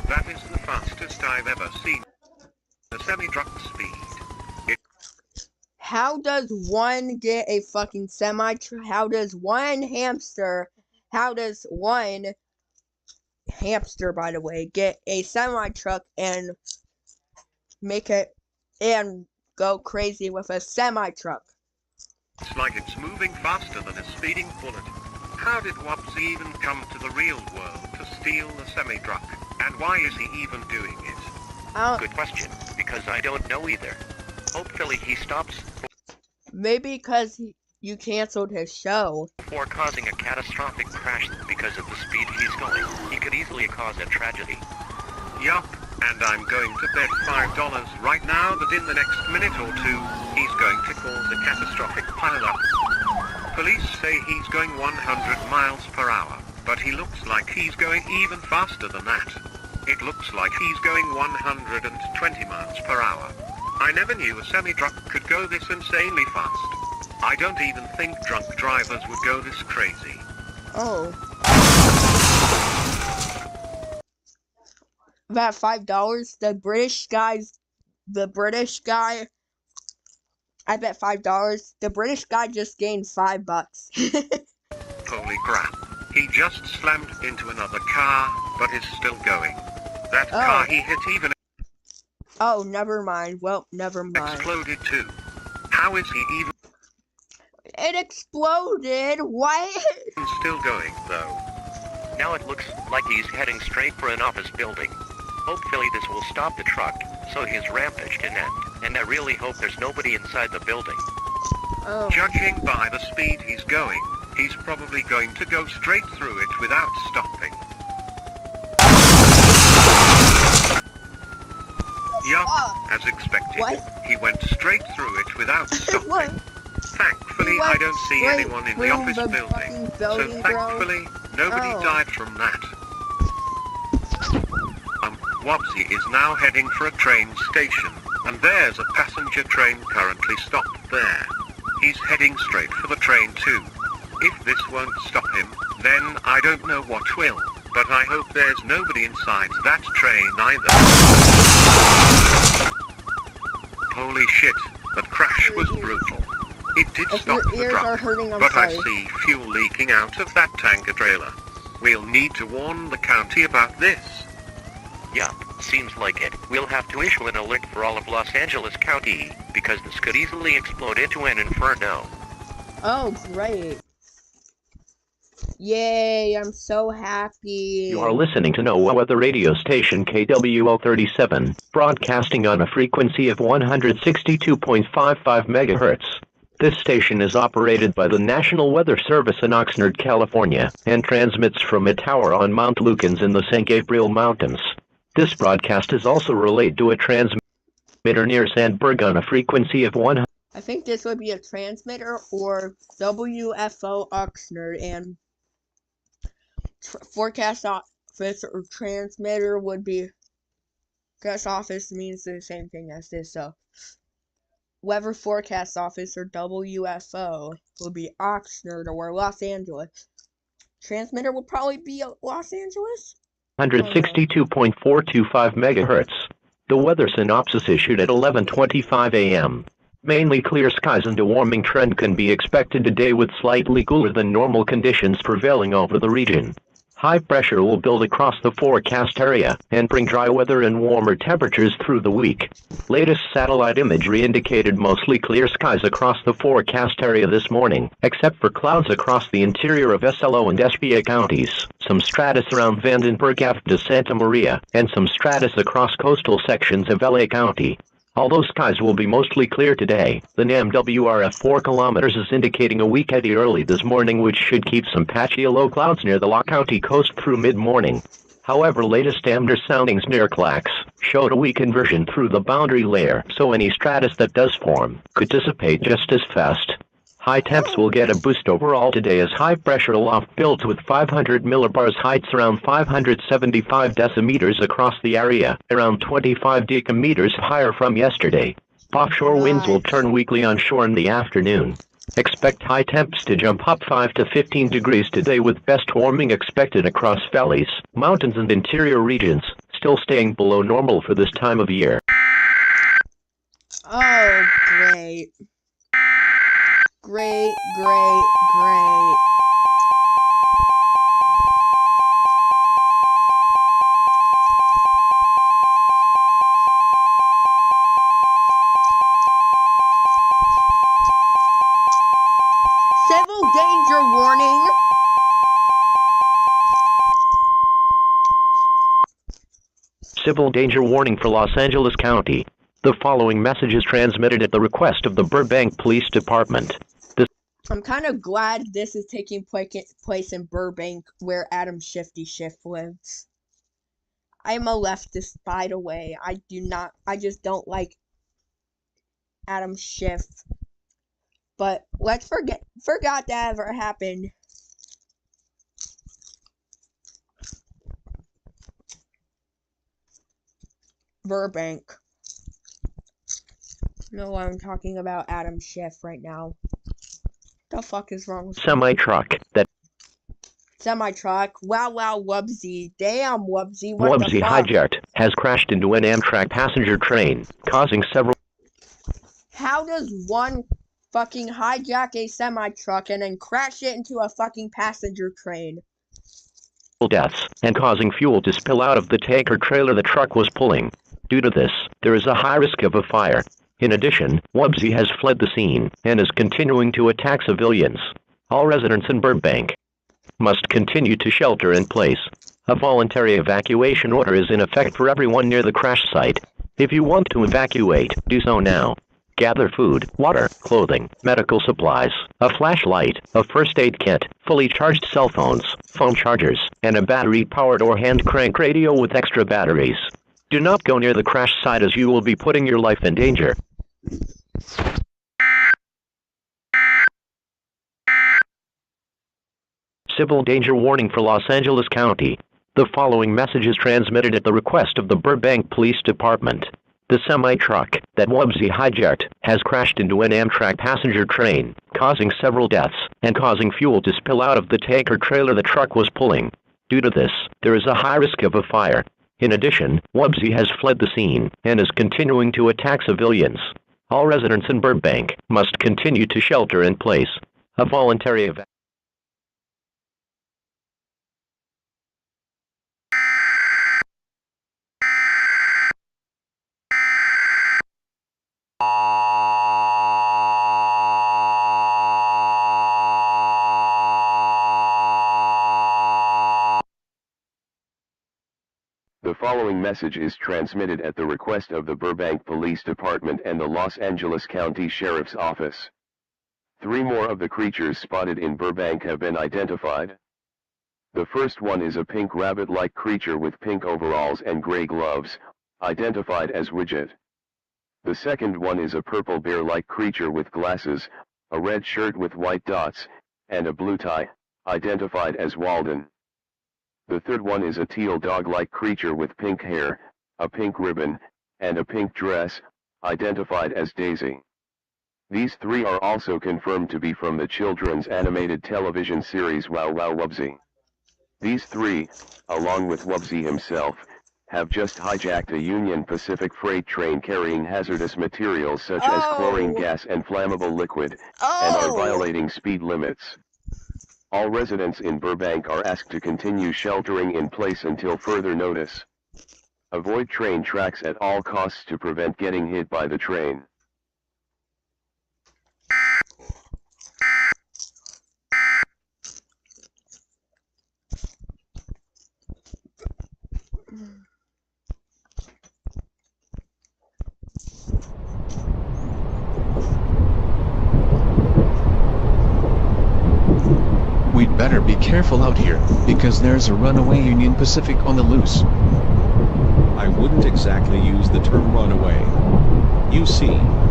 That is the fastest I've ever seen a semi-truck speed. How does one get a fucking how does one hamster, by the way, get a semi-truck and make it, and go crazy with a semi-truck? It's like it's moving faster than a speeding bullet. How did Wubbzy even come to the real world to steal the semi-truck? And why is he even doing it? Good question, because I don't know either. Hopefully he stops Maybe because you canceled his show. before causing a catastrophic crash because of the speed he's going. He could easily cause a tragedy. Yup, and I'm going to bet $5 right now that in the next minute or two, he's going to cause a catastrophic pileup. Police say he's going 100 miles per hour, but he looks like he's going even faster than that. It looks like he's going 120 miles per hour. I never knew a semi-truck could go this insanely fast. I don't even think drunk drivers would go this crazy. Oh. That $5, the British guy, I bet $5, the British guy just gained $5. Holy crap. He just slammed into another car, but is still going. That car he hit even Oh, never mind. Well, never mind. exploded too. How is he even It exploded. What? still going, though? Now it looks like he's heading straight for an office building. Hopefully this will stop the truck, so his rampage can end, and I really hope there's nobody inside the building. Judging by the speed he's going, he's probably going to go straight through it without stopping. Yup, as expected. He went straight through it without stopping. Thankfully, I don't see anyone in the office building, so thankfully, nobody died from that. Wubbzy is now heading for a train station, and there's a passenger train currently stopped there. He's heading straight for the train too. If this won't stop him, then I don't know what will, but I hope there's nobody inside that train either. Holy shit, that crash was brutal. It did stop the truck, but I see fuel leaking out of that tanker trailer. We'll need to warn the county about this. Yup, seems like it. We'll have to issue an alert for all of Los Angeles County, because this could easily explode into an inferno. Oh, great. Yay, I'm so happy. You are listening to NOAA Weather Radio Station KWO37, broadcasting on a frequency of 162.55 MHz. This station is operated by the National Weather Service in Oxnard, California, and transmits from a tower on Mount Lukens in the San Gabriel Mountains. This broadcast is also relayed to a transmitter near Sandburg on a frequency of 100. I think this would be a transmitter or WFO Oxnard, and forecast office or transmitter would be Forecast office means the same thing as this, so weather forecast office, or WFO, will be Oxnard or Los Angeles. Transmitter will probably be Los Angeles? 162.425 megahertz. The weather synopsis issued at 11:25 a.m. Mainly clear skies and a warming trend can be expected today with slightly cooler than normal conditions prevailing over the region. High pressure will build across the forecast area and bring dry weather and warmer temperatures through the week. Latest satellite imagery indicated mostly clear skies across the forecast area this morning, except for clouds across the interior of SLO and SPA counties, some stratus around Vandenberg after Santa Maria, and some stratus across coastal sections of LA County. Although skies will be mostly clear today, the NAM-WRF 4 kilometers is indicating a weak eddy early this morning, which should keep some patchy low clouds near the La County coast through mid-morning. However, latest AMDR soundings near Clacks showed a weak inversion through the boundary layer, so any stratus that does form could dissipate just as fast. High temps will get a boost overall today as high pressure aloft builds with 500 millibars heights around 575 decimeters across the area, around 25 decameters higher from yesterday. Offshore winds will turn weakly onshore in the afternoon. Expect high temps to jump up 5 to 15 degrees today, with best warming expected across valleys, mountains and interior regions, still staying below normal for this time of year. Oh, great. Great, great, great. Civil danger warning. Civil danger warning for Los Angeles County. The following message is transmitted at the request of the Burbank Police Department. I'm kind of glad this is taking place in Burbank, where Adam Shifty Schiff lives. I'm a leftist, by the way. I just don't like Adam Schiff. But let's forgot that ever happened. Burbank. No, I'm talking about Adam Schiff right now. The fuck is wrong with Semi-truck that Semi-truck. Wow, Wubsy. Damn, Wubsy. What Wubsy the fuck? hijacked has crashed into an Amtrak passenger train, causing several. How does one fucking hijack a semi-truck and then crash it into a fucking passenger train? Deaths and causing fuel to spill out of the tanker trailer the truck was pulling. Due to this, there is a high risk of a fire. In addition, Wubsy has fled the scene and is continuing to attack civilians. All residents in Burbank must continue to shelter in place. A voluntary evacuation order is in effect for everyone near the crash site. If you want to evacuate, do so now. Gather food, water, clothing, medical supplies, a flashlight, a first aid kit, fully charged cell phones, phone chargers, and a battery-powered or hand crank radio with extra batteries. Do not go near the crash site as you will be putting your life in danger. Civil danger warning for Los Angeles County. The following message is transmitted at the request of the Burbank Police Department. The semi-truck that Wubsy hijacked has crashed into an Amtrak passenger train, causing several deaths and causing fuel to spill out of the tanker trailer the truck was pulling. Due to this, there is a high risk of a fire. In addition, Wubsy has fled the scene and is continuing to attack civilians. All residents in Burbank must continue to shelter in place. A voluntary evacuation. The following message is transmitted at the request of the Burbank Police Department and the Los Angeles County Sheriff's Office. 3 more of the creatures spotted in Burbank have been identified. The first one is a pink rabbit-like creature with pink overalls and gray gloves, identified as Widget. The second one is a purple bear-like creature with glasses, a red shirt with white dots, and a blue tie, identified as Walden. The third one is a teal dog-like creature with pink hair, a pink ribbon, and a pink dress, identified as Daisy. These three are also confirmed to be from the children's animated television series Wow Wow Wubbzy. These three, along with Wubbzy himself, have just hijacked a Union Pacific freight train carrying hazardous materials such as chlorine gas and flammable liquid, and are violating speed limits. All residents in Burbank are asked to continue sheltering in place until further notice. Avoid train tracks at all costs to prevent getting hit by the train. We'd better be careful out here, because there's a runaway Union Pacific on the loose. I wouldn't exactly use the term runaway. You see,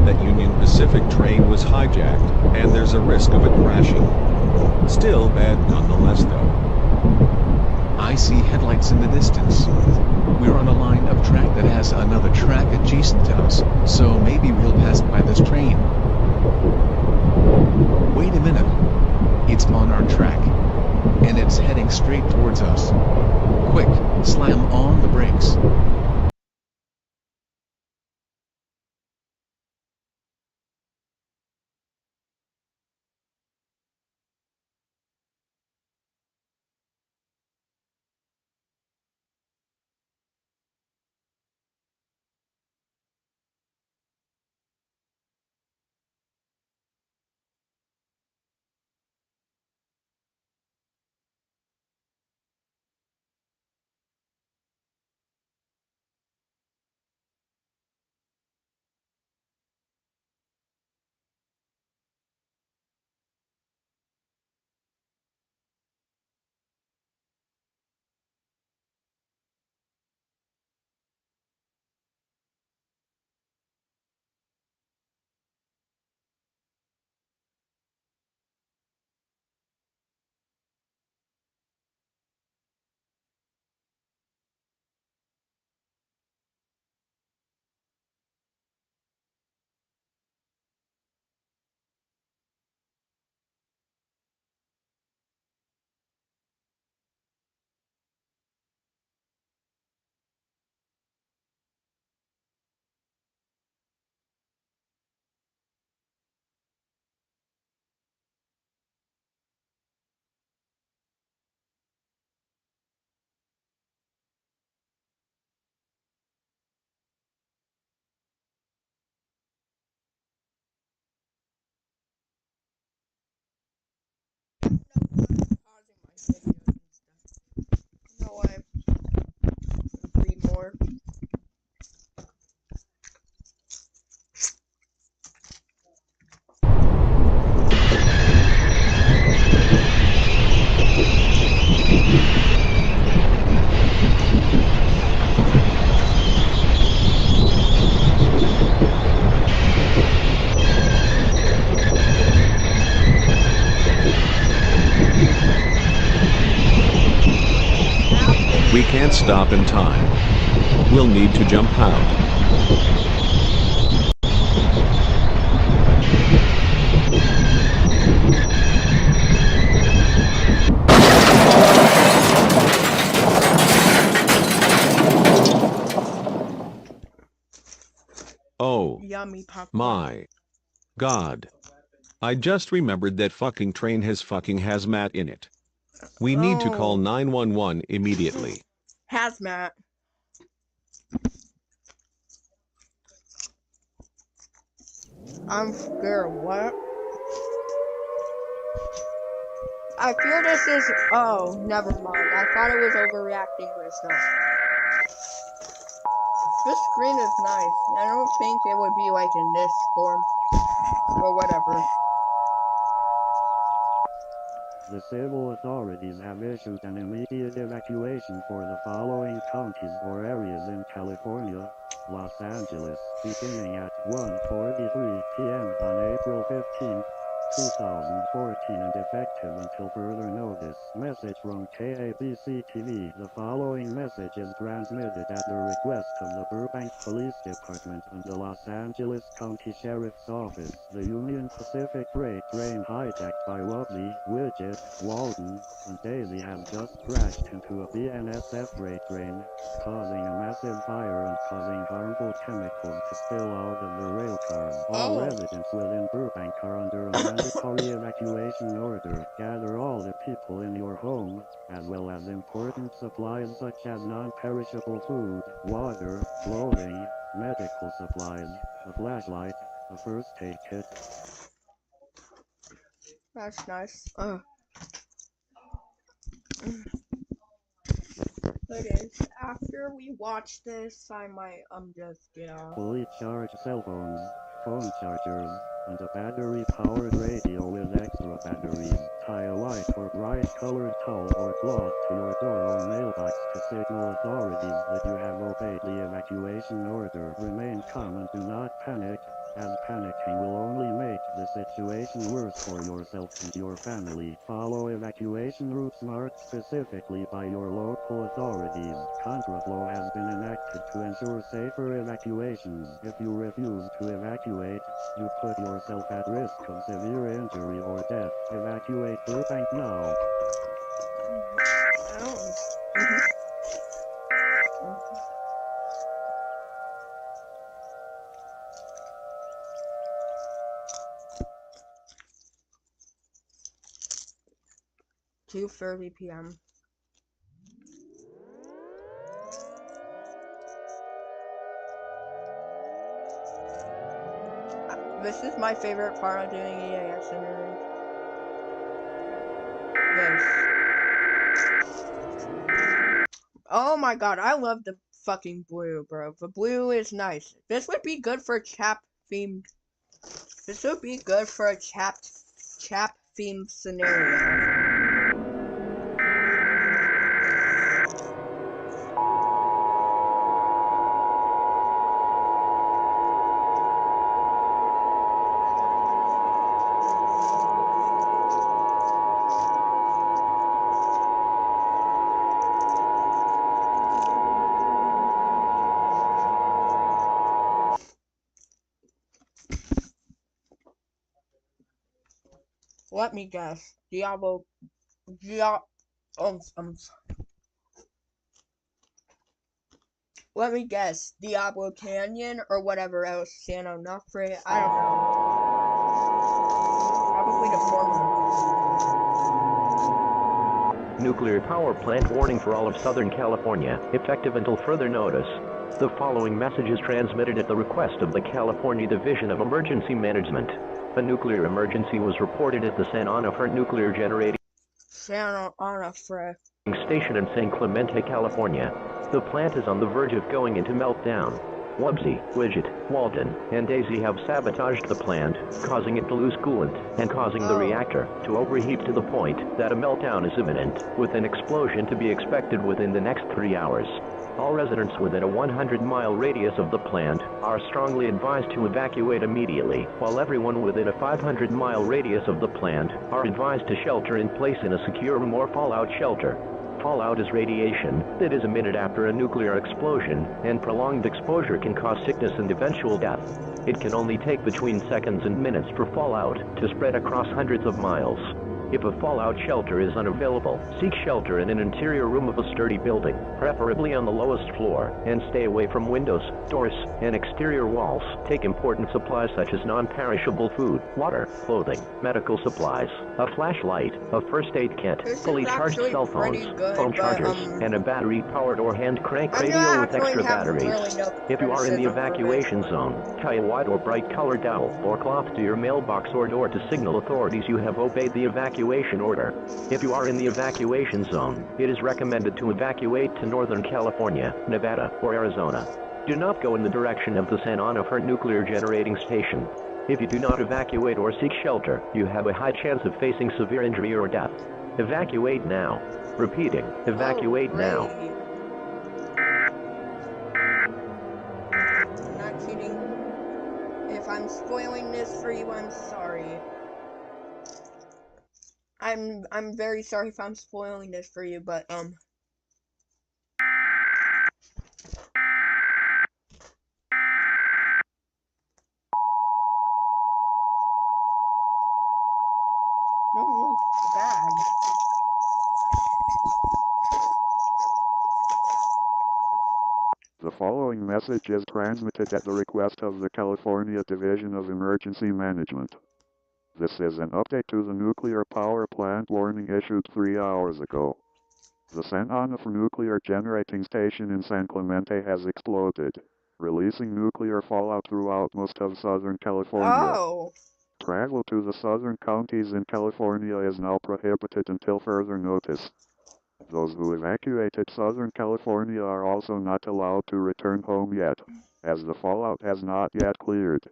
that Union Pacific train was hijacked, and there's a risk of it crashing. Still bad nonetheless though. I see headlights in the distance. We're on a line of track that has another track adjacent to us, so maybe we'll pass by this train. Wait a minute. It's on our track. And it's heading straight towards us. Quick, slam on the brakes. No, I read more. We can't stop in time. We'll need to jump out. Oh, Yummy popcorn. my God. I just remembered that fucking train has fucking hazmat in it. We need to call 911 immediately. Hazmat. I'm scared. What? I feel this is. Oh, never mind. I thought it was overreacting with stuff. This screen is nice. I don't think it would be like in this form. Or whatever. The civil authorities have issued an immediate evacuation for the following counties or areas in California, Los Angeles, beginning at 1:43 p.m. on April 15th, 2014 and effective until further notice. Message from KABC TV. The following message is transmitted at the request of the Burbank Police Department and the Los Angeles County Sheriff's Office. The Union Pacific freight train hijacked by Wubbly, Widget, Walden, and Daisy have just crashed into a BNSF freight train, causing a massive fire and causing harmful chemicals to spill out of the rail car. All residents within Burbank are under a mandatory evacuation order. Gather all the people in your home, as well as important supplies such as non-perishable food, water, clothing, medical supplies, a flashlight, a first aid kit. That's nice. Okay, after we watch this, I might just get off. Fully charged cell phones, phone chargers, and a battery-powered radio with extra batteries. Tie a white or bright-colored towel or cloth to your door or mailbox to signal authorities that you have obeyed the evacuation order. Remain calm and do not panic, as panicking will only make the situation worse for yourself and your family. Follow evacuation routes marked specifically by your local authorities. Contraflow has been enacted to ensure safer evacuations. If you refuse to evacuate, you put yourself at risk of severe injury or death. Evacuate Burbank now. Oh. 2:30 p.m. This is my favorite part of doing EAS interviews. Oh my god, I love the fucking blue, bro. The blue is nice. This would be good for chap themed. This would be good for a chap themed scenario. Let me guess. Let me guess. Diablo Canyon or whatever else. San Onofre. I don't know. Probably the former. Nuclear power plant warning for all of Southern California, effective until further notice. The following message is transmitted at the request of the California Division of Emergency Management. A nuclear emergency was reported at the San Onofre Nuclear Generating San Onofre Station in San Clemente, California. The plant is on the verge of going into meltdown. Wubbly, Widget, Walden, and Daisy have sabotaged the plant, causing it to lose coolant, and causing the reactor to overheat to the point that a meltdown is imminent, with an explosion to be expected within the next 3 hours. All residents within a 100-mile radius of the plant are strongly advised to evacuate immediately, while everyone within a 500-mile radius of the plant are advised to shelter in place in a secure room or fallout shelter. Fallout is radiation that is emitted after a nuclear explosion, and prolonged exposure can cause sickness and eventual death. It can only take between seconds and minutes for fallout to spread across hundreds of miles. If a fallout shelter is unavailable, seek shelter in an interior room of a sturdy building, preferably on the lowest floor, and stay away from windows, doors, and exterior walls. Take important supplies such as non-perishable food, water, clothing, medical supplies, a flashlight, a first aid kit, fully charged cell phones, phone chargers, and a battery-powered or hand-crank radio with extra batteries. If you are in the evacuation zone, tie a white or bright-colored towel or cloth to your mailbox or door to signal authorities you have obeyed the evacuation order. If you are in the evacuation zone, it is recommended to evacuate to Northern California, Nevada, or Arizona. Do not go in the direction of the San Onofre Nuclear Generating Station. If you do not evacuate or seek shelter, you have a high chance of facing severe injury or death. Evacuate now. Repeating, evacuate now. I'm not kidding. If I'm spoiling this for you, I'm sorry. I'm very sorry if I'm spoiling this for you, but no, look, bag. The following message is transmitted at the request of the California Division of Emergency Management. This is an update to the nuclear power plant warning issued 3 hours ago. The San Onofre nuclear generating station in San Clemente has exploded, releasing nuclear fallout throughout most of Southern California. Oh. Travel to the southern counties in California is now prohibited until further notice. Those who evacuated Southern California are also not allowed to return home yet, as the fallout has not yet cleared.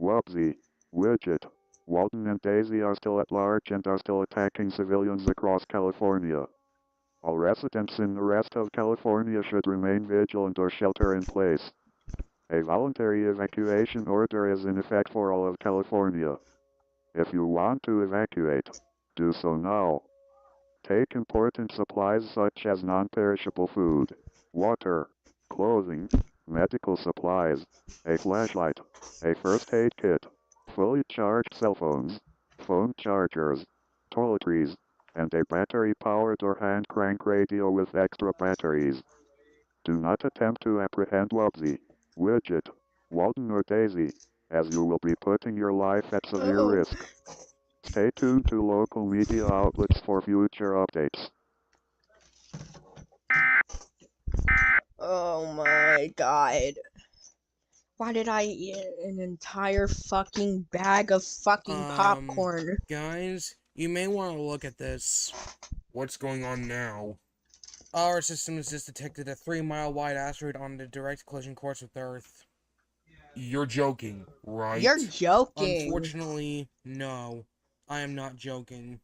Wubsy, Widget, Walton and Daisy are still at large and are still attacking civilians across California. All residents in the rest of California should remain vigilant or shelter in place. A voluntary evacuation order is in effect for all of California. If you want to evacuate, do so now. Take important supplies such as non-perishable food, water, clothing, medical supplies, a flashlight, a first aid kit, fully charged cell phones, phone chargers, toiletries, and a battery-powered or hand crank radio with extra batteries. Do not attempt to apprehend Wubsy, Widget, Walton or Daisy, as you will be putting your life at severe risk. Stay tuned to local media outlets for future updates. Oh my god. Why did I eat an entire fucking bag of fucking popcorn? Guys, you may want to look at this. What's going on now? Our system has just detected a 3-mile wide asteroid on the direct collision course with Earth. You're joking, right? You're joking. Unfortunately, no. I am not joking.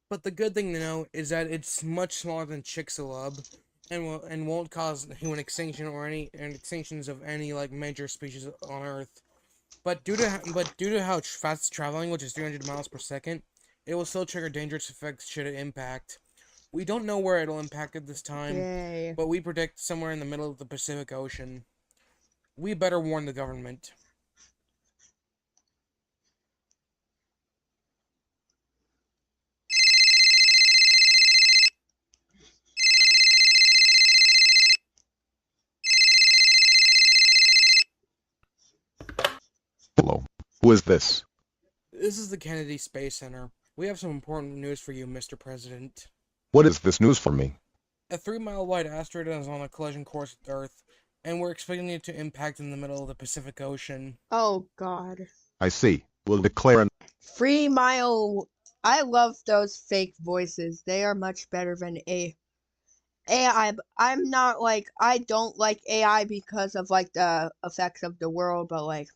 But the good thing to know is that it's much smaller than Chicxulub and won't cause human extinction or any extinctions of any like major species on Earth. But due to how fast it's traveling, which is 300 miles per second, it will still trigger dangerous effects should it impact. We don't know where it'll impact at this time, Yay. but we predict somewhere in the middle of the Pacific Ocean. We better warn the government. Hello. Who is this? This is the Kennedy Space Center. We have some important news for you, Mr. President. What is this news for me? A 3-mile wide asteroid is on a collision course with Earth, and we're expecting it to impact in the middle of the Pacific Ocean. Oh god. I see. We'll declare an 3 mile. I love those fake voices. They are much better than AI. I'm not like, I don't like AI because of like the effects of the world, but like,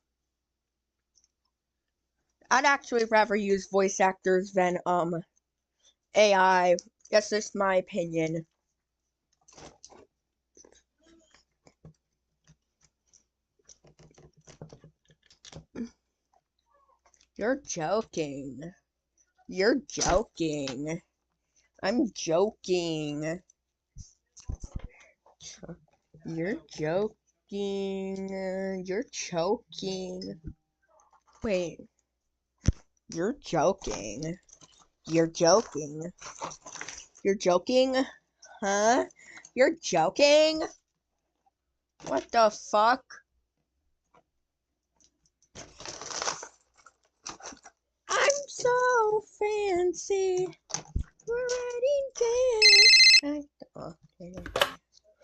I'd actually rather use voice actors than AI. That's just my opinion. You're joking. You're joking. I'm joking. You're joking. You're choking. Wait. You're joking. You're joking. You're joking? Huh? You're joking? What the fuck? I'm so fancy. We're riding down.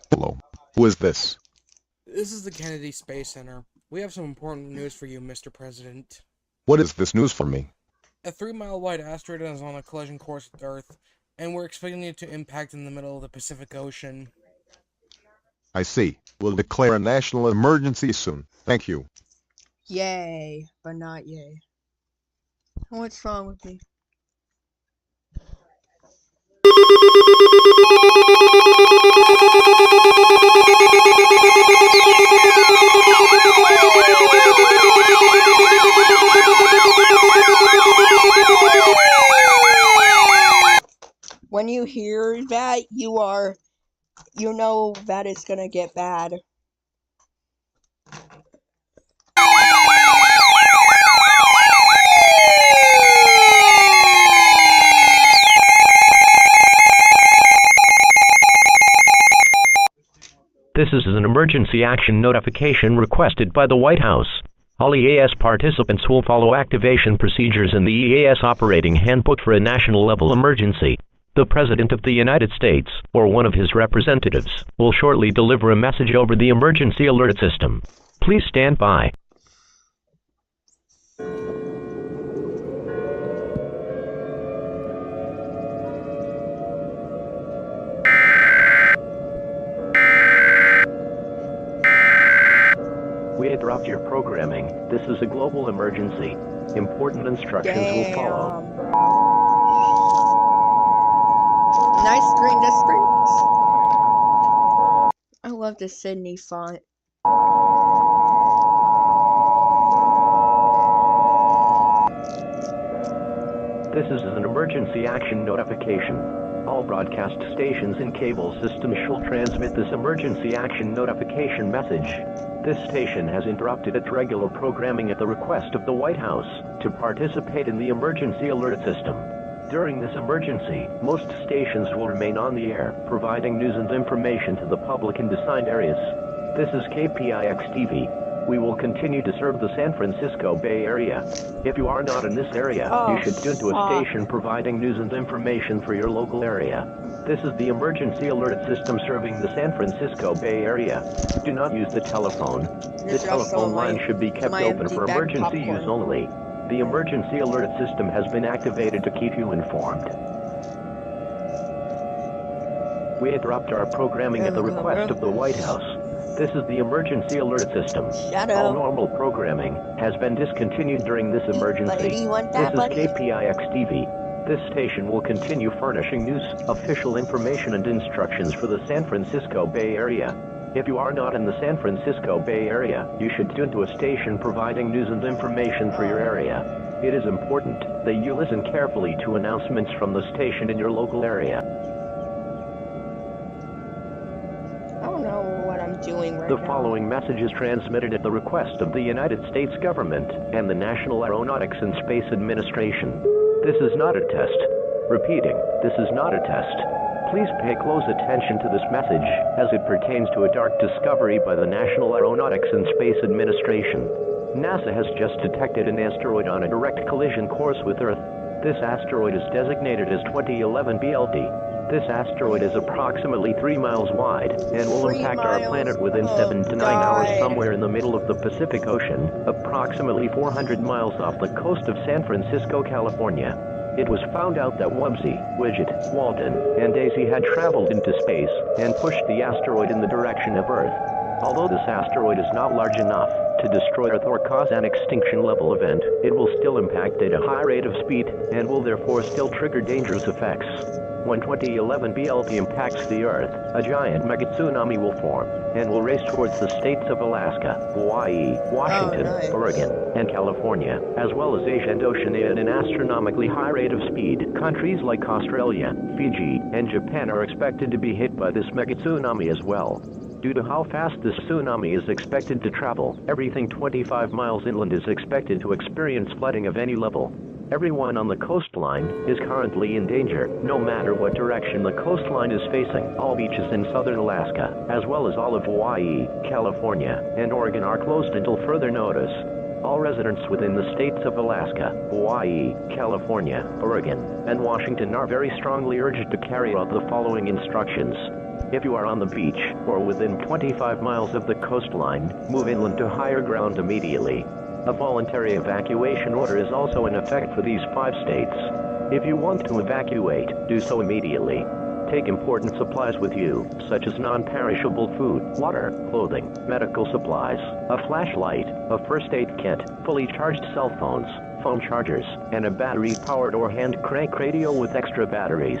Hello. Who is this? This is the Kennedy Space Center. We have some important news for you, Mr. President. What is this news for me? A 3-mile wide asteroid is on a collision course with Earth, and we're expecting it to impact in the middle of the Pacific Ocean. I see. We'll declare a national emergency soon. Thank you. Yay, but not yay. What's wrong with me? when you hear that, you know that it's gonna get bad. This is an emergency action notification requested by the White House. All EAS participants will follow activation procedures in the EAS Operating Handbook for a national level emergency. The President of the United States, or one of his representatives, will shortly deliver a message over the emergency alert system. Please stand by. We interrupt your programming. This is a global emergency. Important instructions will follow. Nice screen, this screen. I love the Sydney font. This is an emergency action notification. All broadcast stations and cable systems shall transmit this emergency action notification message. This station has interrupted its regular programming at the request of the White House to participate in the emergency alert system. During this emergency, most stations will remain on the air, providing news and information to the public in assigned areas. This is KPIX-TV. We will continue to serve the San Francisco Bay Area. If you are not in this area, you should tune to a station providing news and information for your local area. This is the emergency alert system serving the San Francisco Bay Area. Do not use the telephone. The telephone line should be kept open for emergency use only. The emergency alert system has been activated to keep you informed. We interrupt our programming at the request of the White House. This is the emergency alert system. All normal programming has been discontinued during this emergency. This is KPIX-TV. This station will continue furnishing news, official information and instructions for the San Francisco Bay Area. If you are not in the San Francisco Bay Area, you should tune to a station providing news and information for your area. It is important that you listen carefully to announcements from the station in your local area. I don't know what I'm doing right The now. following message is transmitted at the request of the United States government and the National Aeronautics and Space Administration. This is not a test. Repeating, this is not a test. Please pay close attention to this message, as it pertains to a dark discovery by the National Aeronautics and Space Administration. NASA has just detected an asteroid on a direct collision course with Earth. This asteroid is designated as 2011 BLD. This asteroid is approximately 3 miles wide, and will impact our planet within 7 to 9 hours somewhere in the middle of the Pacific Ocean, approximately 400 miles off the coast of San Francisco, California. It was found out that Wubbzy, Widget, Walton, and Daisy had traveled into space, and pushed the asteroid in the direction of Earth. Although this asteroid is not large enough to destroy Earth or cause an extinction-level event, it will still impact at a high rate of speed, and will therefore still trigger dangerous effects. When 2011 BLD impacts the Earth, a giant megatsunami will form, and will race towards the states of Alaska, Hawaii, Washington, Oregon, and California, as well as Asia and Oceania at an astronomically high rate of speed. Countries like Australia, Fiji, and Japan are expected to be hit by this megatsunami as well. Due to how fast this tsunami is expected to travel, everything 25 miles inland is expected to experience flooding of any level. Everyone on the coastline is currently in danger, no matter what direction the coastline is facing. All beaches in southern Alaska, as well as all of Hawaii, California, and Oregon are closed until further notice. All residents within the states of Alaska, Hawaii, California, Oregon, and Washington are very strongly urged to carry out the following instructions. If you are on the beach, or within 25 miles of the coastline, move inland to higher ground immediately. A voluntary evacuation order is also in effect for these 5 states. If you want to evacuate, do so immediately. Take important supplies with you, such as non-perishable food, water, clothing, medical supplies, a flashlight, a first aid kit, fully charged cell phones, phone chargers, and a battery-powered or hand-crank radio with extra batteries.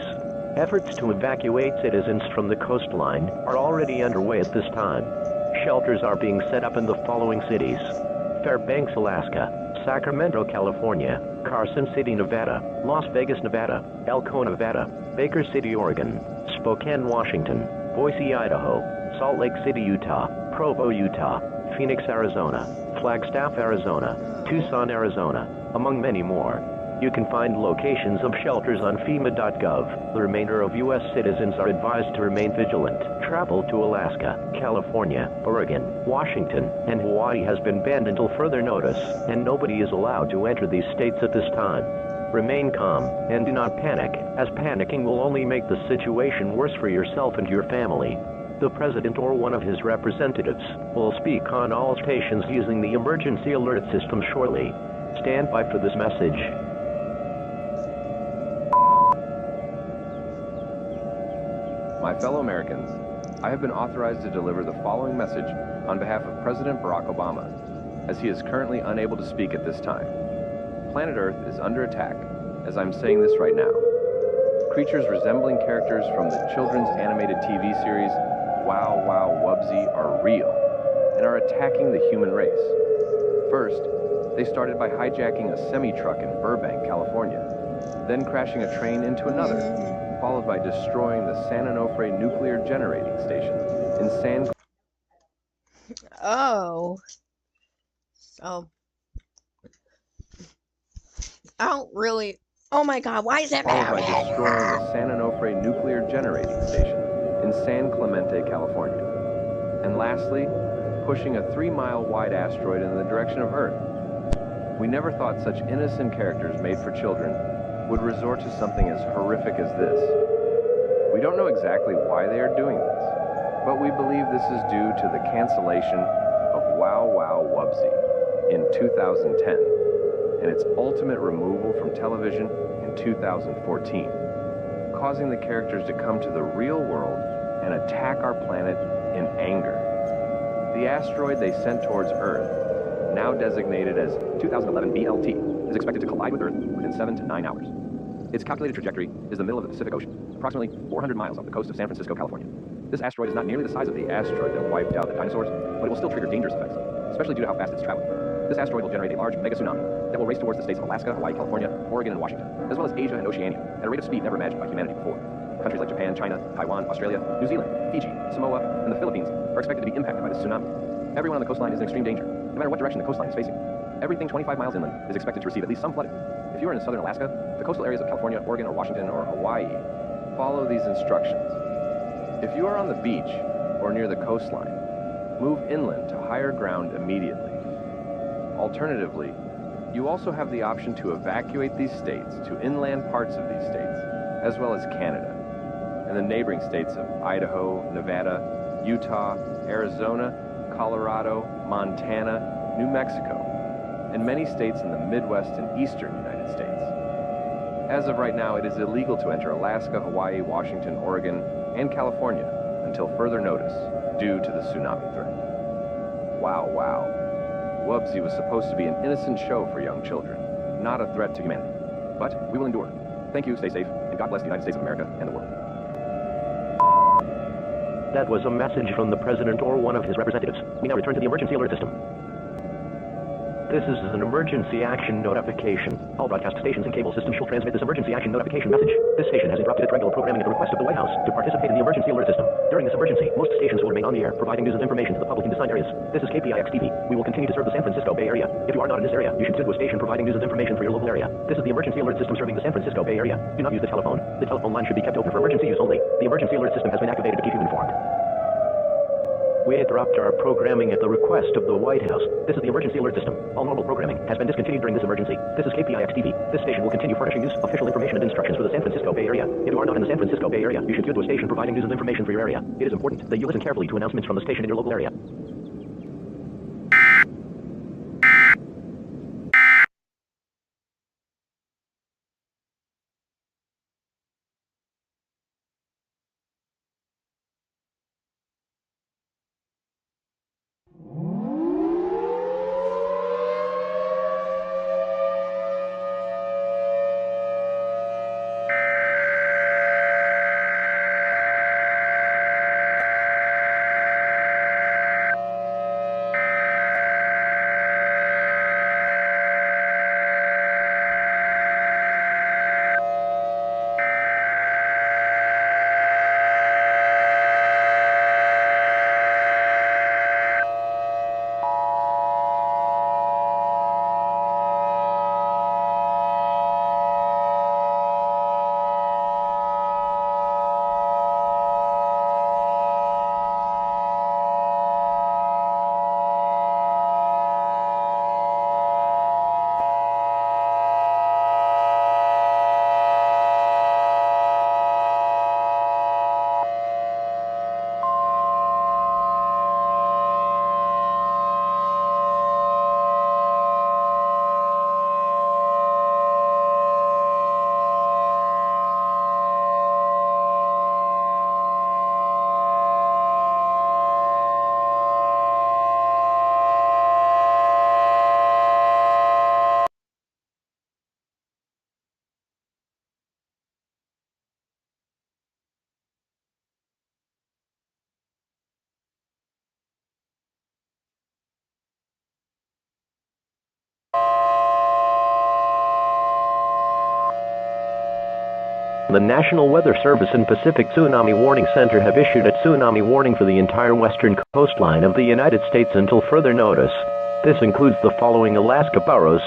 Efforts to evacuate citizens from the coastline are already underway at this time. Shelters are being set up in the following cities: Fairbanks, Alaska; Sacramento, California; Carson City, Nevada, Las Vegas, Nevada, Elko, Nevada, Baker City, Oregon, Spokane, Washington, Boise, Idaho, Salt Lake City, Utah, Provo, Utah, Phoenix, Arizona, Flagstaff, Arizona, Tucson, Arizona, among many more. You can find locations of shelters on FEMA.gov. The remainder of U.S. citizens are advised to remain vigilant. Travel to Alaska, California, Oregon, Washington, and Hawaii has been banned until further notice, and nobody is allowed to enter these states at this time. Remain calm, and do not panic, as panicking will only make the situation worse for yourself and your family. The President or one of his representatives will speak on all stations using the emergency alert system shortly. Stand by for this message. My fellow Americans, I have been authorized to deliver the following message on behalf of President Barack Obama, as he is currently unable to speak at this time. Planet Earth is under attack, as I'm saying this right now. Creatures resembling characters from the children's animated TV series Wow Wow Wubsy are real, and are attacking the human race. First, they started by hijacking a semi-truck in Burbank, California, then crashing a train into another, followed by destroying the San Onofre nuclear generating station in San... Oh. So... I don't really... Oh my god, why is that followed by bad? destroying the San Onofre nuclear generating station in San Clemente, California. And lastly, pushing a 3-mile wide asteroid in the direction of Earth. We never thought such innocent characters made for children would resort to something as horrific as this. We don't know exactly why they are doing this, but we believe this is due to the cancellation of Wow Wow Wubsy in 2010 and its ultimate removal from television in 2014, causing the characters to come to the real world and attack our planet in anger. The asteroid they sent towards Earth, now designated as 2011 BLT, is expected to collide with Earth within 7 to 9 hours. Its calculated trajectory is the middle of the Pacific Ocean, approximately 400 miles off the coast of San Francisco, California. This asteroid is not nearly the size of the asteroid that wiped out the dinosaurs, but it will still trigger dangerous effects, especially due to how fast it's traveling. This asteroid will generate a large mega tsunami that will race towards the states of Alaska, Hawaii, California, Oregon, and Washington, as well as Asia and Oceania, at a rate of speed never imagined by humanity before. Countries like Japan, China, Taiwan, Australia, New Zealand, Fiji, Samoa, and the Philippines are expected to be impacted by this tsunami. Everyone on the coastline is in extreme danger, no matter what direction the coastline is facing. Everything 25 miles inland is expected to receive at least some flooding. If you are in southern Alaska, the coastal areas of California, Oregon, or Washington, or Hawaii, follow these instructions. If you are on the beach or near the coastline, move inland to higher ground immediately. Alternatively, you also have the option to evacuate these states to inland parts of these states, as well as Canada, and the neighboring states of Idaho, Nevada, Utah, Arizona, Colorado, Montana, New Mexico, and many states in the Midwest and Eastern United States. As of right now, it is illegal to enter Alaska, Hawaii, Washington, Oregon, and California until further notice, due to the tsunami threat. Wow, wow. Wubsy was supposed to be an innocent show for young children, not a threat to humanity. But we will endure. Thank you, stay safe, and God bless the United States of America and the world. That was a message from the President or one of his representatives. We now return to the emergency alert system. This is an emergency action notification. All broadcast stations and cable systems shall transmit this emergency action notification message. This station has interrupted its regular programming at the request of the White House to participate in the emergency alert system. During this emergency, most stations will remain on the air, providing news and information to the public in assigned areas. This is KPIX-TV. We will continue to serve the San Francisco Bay Area. If you are not in this area, you should tune to a station providing news and information for your local area. This is the emergency alert system serving the San Francisco Bay Area. Do not use the telephone. The telephone line should be kept open for emergency use only. The emergency alert system has been activated to keep you informed. We interrupt our programming at the request of the White House. This is the emergency alert system. All normal programming has been discontinued during this emergency. This is KPIX-TV. This station will continue furnishing news, official information, and instructions for the San Francisco Bay Area. If you are not in the San Francisco Bay Area, you should tune to a station providing news and information for your area. It is important that you listen carefully to announcements from the station in your local area. The National Weather Service and Pacific Tsunami Warning Center have issued a tsunami warning for the entire western coastline of the United States until further notice. This includes the following Alaska boroughs: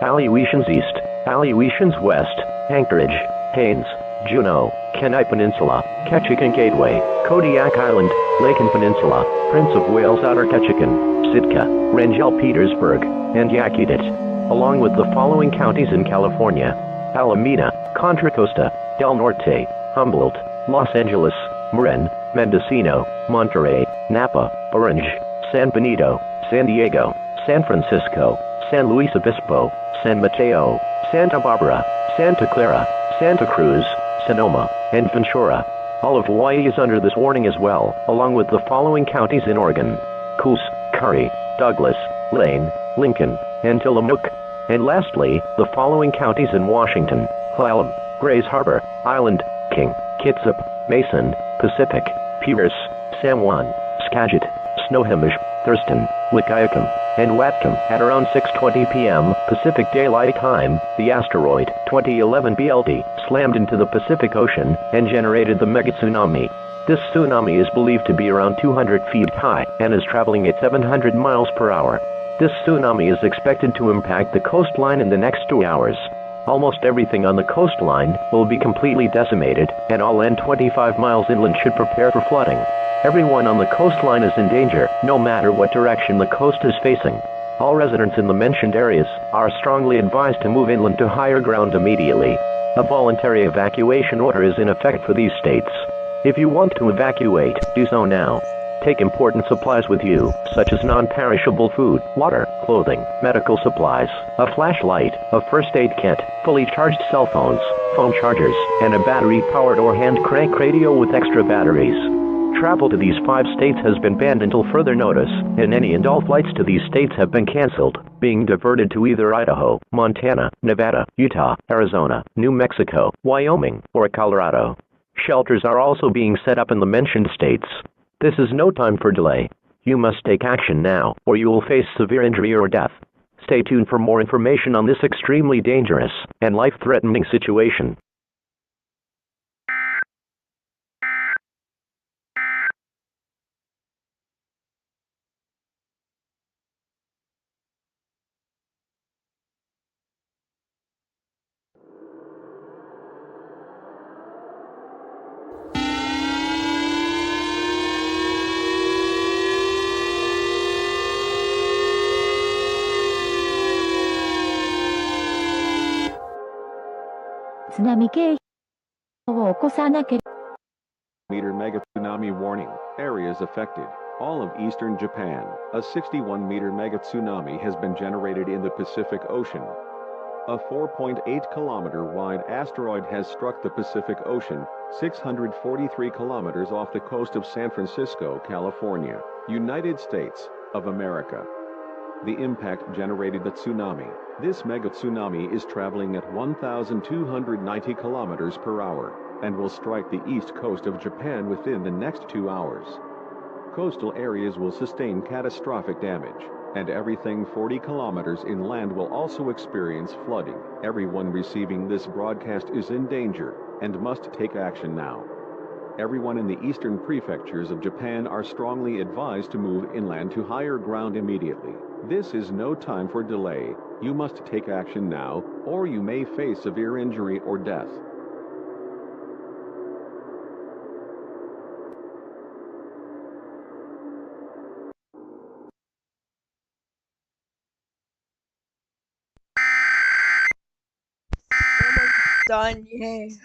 Aleutians East, Aleutians West, Anchorage, Haines, Juneau, Kenai Peninsula, Ketchikan Gateway, Kodiak Island, Laken Peninsula, Prince of Wales Outer Ketchikan, Sitka, Wrangell Petersburg, and Yakutat, along with the following counties in California: Alameda, Contra Costa, Del Norte, Humboldt, Los Angeles, Marin, Mendocino, Monterey, Napa, Orange, San Benito, San Diego, San Francisco, San Luis Obispo, San Mateo, Santa Barbara, Santa Clara, Santa Cruz, Sonoma, and Ventura. All of Hawaii is under this warning as well, along with the following counties in Oregon: Coos, Curry, Douglas, Lane, Lincoln, and Tillamook. And lastly, the following counties in Washington: Clallam, Grays Harbor, Island, King, Kitsap, Mason, Pacific, Pierce, San Juan, Skagit, Snohomish, Thurston, Wahkiakum, and Whatcom. At around 6:20 p.m. Pacific Daylight Time, the asteroid 2011 BLD slammed into the Pacific Ocean and generated the mega tsunami. This tsunami is believed to be around 200 feet high and is traveling at 700 miles per hour. This tsunami is expected to impact the coastline in the next 2 hours. Almost everything on the coastline will be completely decimated, and all land 25 miles inland should prepare for flooding. Everyone on the coastline is in danger, no matter what direction the coast is facing. All residents in the mentioned areas are strongly advised to move inland to higher ground immediately. A voluntary evacuation order is in effect for these states. If you want to evacuate, do so now. Take important supplies with you, such as non-perishable food, water, clothing, medical supplies, a flashlight, a first aid kit, fully charged cell phones, phone chargers, and a battery-powered or hand-crank radio with extra batteries. Travel to these 5 states has been banned until further notice, and any and all flights to these states have been canceled, being diverted to either Idaho, Montana, Nevada, Utah, Arizona, New Mexico, Wyoming, or Colorado. Shelters are also being set up in the mentioned states. This is no time for delay. You must take action now, or you will face severe injury or death. Stay tuned for more information on this extremely dangerous and life-threatening situation. Meter mega tsunami warning. Areas affected. All of eastern Japan. A 61-meter mega tsunami has been generated in the Pacific Ocean. A 4.8-kilometer wide asteroid has struck the Pacific Ocean, 643 kilometers off the coast of San Francisco, California, United States of America. The impact generated the tsunami. This mega tsunami is traveling at 1,290 kilometers per hour and will strike the east coast of Japan within the next 2 hours. Coastal areas will sustain catastrophic damage, and everything 40 kilometers inland will also experience flooding. Everyone receiving this broadcast is in danger and must take action now. Everyone in the eastern prefectures of Japan are strongly advised to move inland to higher ground immediately. This is no time for delay. You must take action now, or you may face severe injury or death. Done, yay.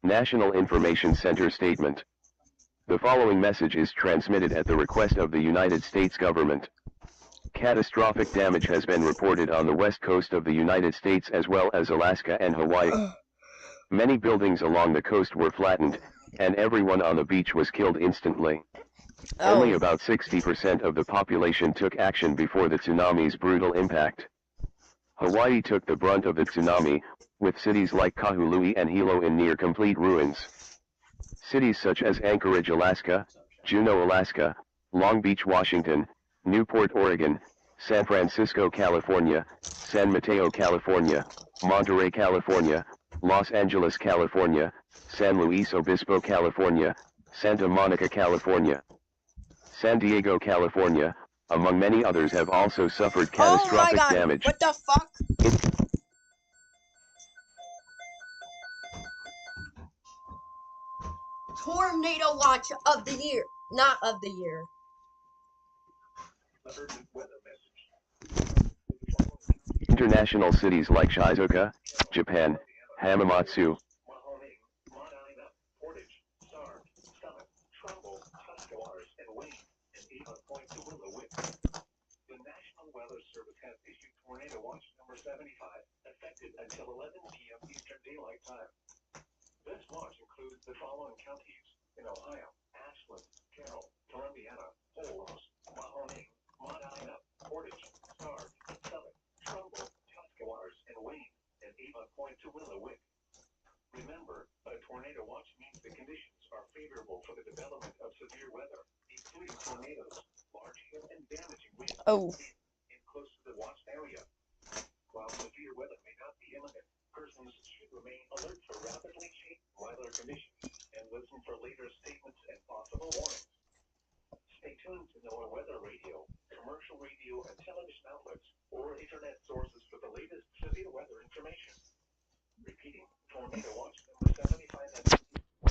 National Information Center Statement. The following message is transmitted at the request of the United States government. Catastrophic damage has been reported on the west coast of the United States as well as Alaska and Hawaii. Many buildings along the coast were flattened, and everyone on the beach was killed instantly. Only about 60% of the population took action before the tsunami's brutal impact. Hawaii took the brunt of the tsunami, with cities like Kahului and Hilo in near complete ruins. Cities such as Anchorage, Alaska, Juneau, Alaska, Long Beach, Washington, Newport, Oregon, San Francisco, California, San Mateo, California, Monterey, California, Los Angeles, California, San Luis Obispo, California, Santa Monica, California, San Diego, California, among many others have also suffered catastrophic damage. What the fuck? Tornado watch of the year. Not of the year. International cities like Shizuoka, Japan, Hamamatsu, Tornado Watch number 75, effective until 11 p.m. Eastern Daylight Time. This watch includes the following counties in Ohio: Ashland, Carroll, Columbiana, Holmes, Mahoning, Medina, Portage, Stark, Summit, Trumbull, Tuscarawas, and Wayne, and Avon Point to Willowick. Remember, a tornado watch means the conditions are favorable for the development of severe weather, including tornadoes, large hail, and damaging winds. Close to the watch area. While severe weather may not be imminent, persons should remain alert for rapidly changing weather conditions and listen for later statements and possible warnings. Stay tuned to NOAA weather radio, commercial radio and television outlets, or internet sources for the latest severe weather information. Repeating, Tornado Watch number 75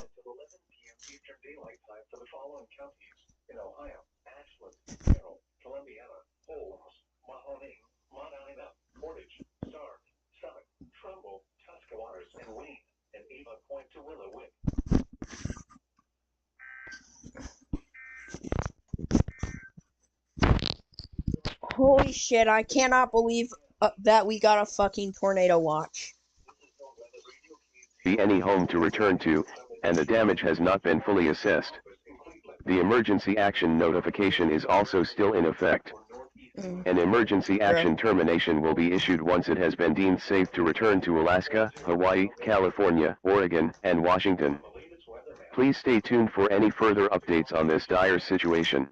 until 11 p.m. Eastern Daylight Time for the following counties in Ohio: Ashland, Carroll, Columbiana, Holmes, Mahoning, Medina, Portage, Stark, Summit, Trumbull, Tuscarawas, and Wayne, and Avon Point to Willowick. Holy shit, I cannot believe that we got a fucking tornado watch. Be any home to return to, and the damage has not been fully assessed. The emergency action notification is also still in effect. An emergency action termination will be issued once it has been deemed safe to return to Alaska, Hawaii, California, Oregon, and Washington. Please stay tuned for any further updates on this dire situation.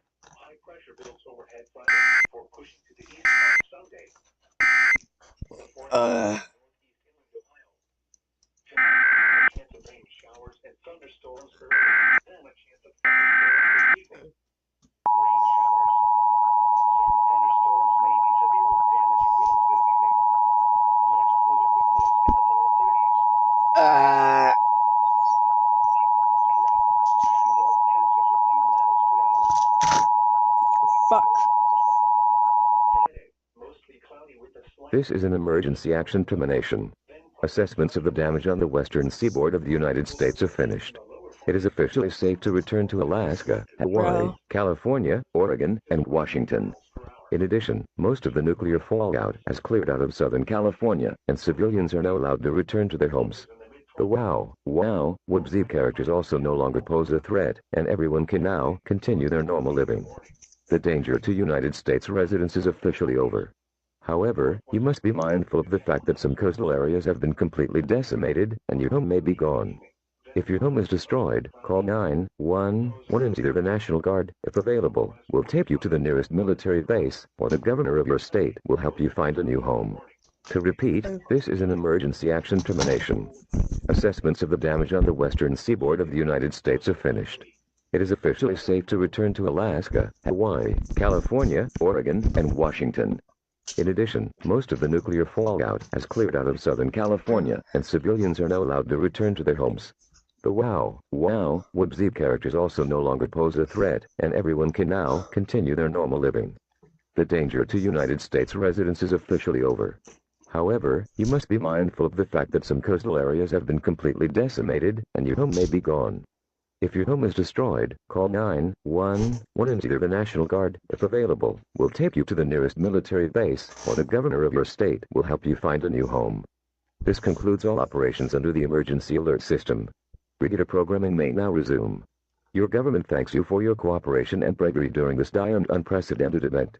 Fuck. This is an emergency action termination. Assessments of the damage on the western seaboard of the United States are finished. It is officially safe to return to Alaska, Hawaii, California, Oregon, and Washington. In addition, most of the nuclear fallout has cleared out of Southern California, and civilians are now allowed to return to their homes. The WOW WOBZ characters also no longer pose a threat, and everyone can now continue their normal living. The danger to United States residents is officially over. However, you must be mindful of the fact that some coastal areas have been completely decimated, and your home may be gone. If your home is destroyed, call 911 and either the National Guard, if available, will take you to the nearest military base, or the governor of your state will help you find a new home. To repeat, this is an emergency action termination. Assessments of the damage on the western seaboard of the United States are finished. It is officially safe to return to Alaska, Hawaii, California, Oregon, and Washington. In addition, most of the nuclear fallout has cleared out of Southern California, and civilians are now allowed to return to their homes. The WOW WOBZ characters also no longer pose a threat, and everyone can now continue their normal living. The danger to United States residents is officially over. However, you must be mindful of the fact that some coastal areas have been completely decimated, and your home may be gone. If your home is destroyed, call 911 and either the National Guard, if available, will take you to the nearest military base, or the governor of your state will help you find a new home. This concludes all operations under the emergency alert system. Regular programming may now resume. Your government thanks you for your cooperation and bravery during this dire and unprecedented event.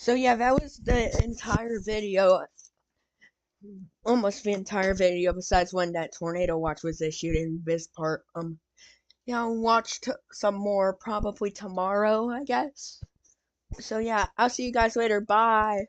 So yeah, that was the entire video. Almost the entire video, besides when that tornado watch was issued in this part. Yeah, I'll watch some more probably tomorrow, I guess. So yeah, I'll see you guys later. Bye.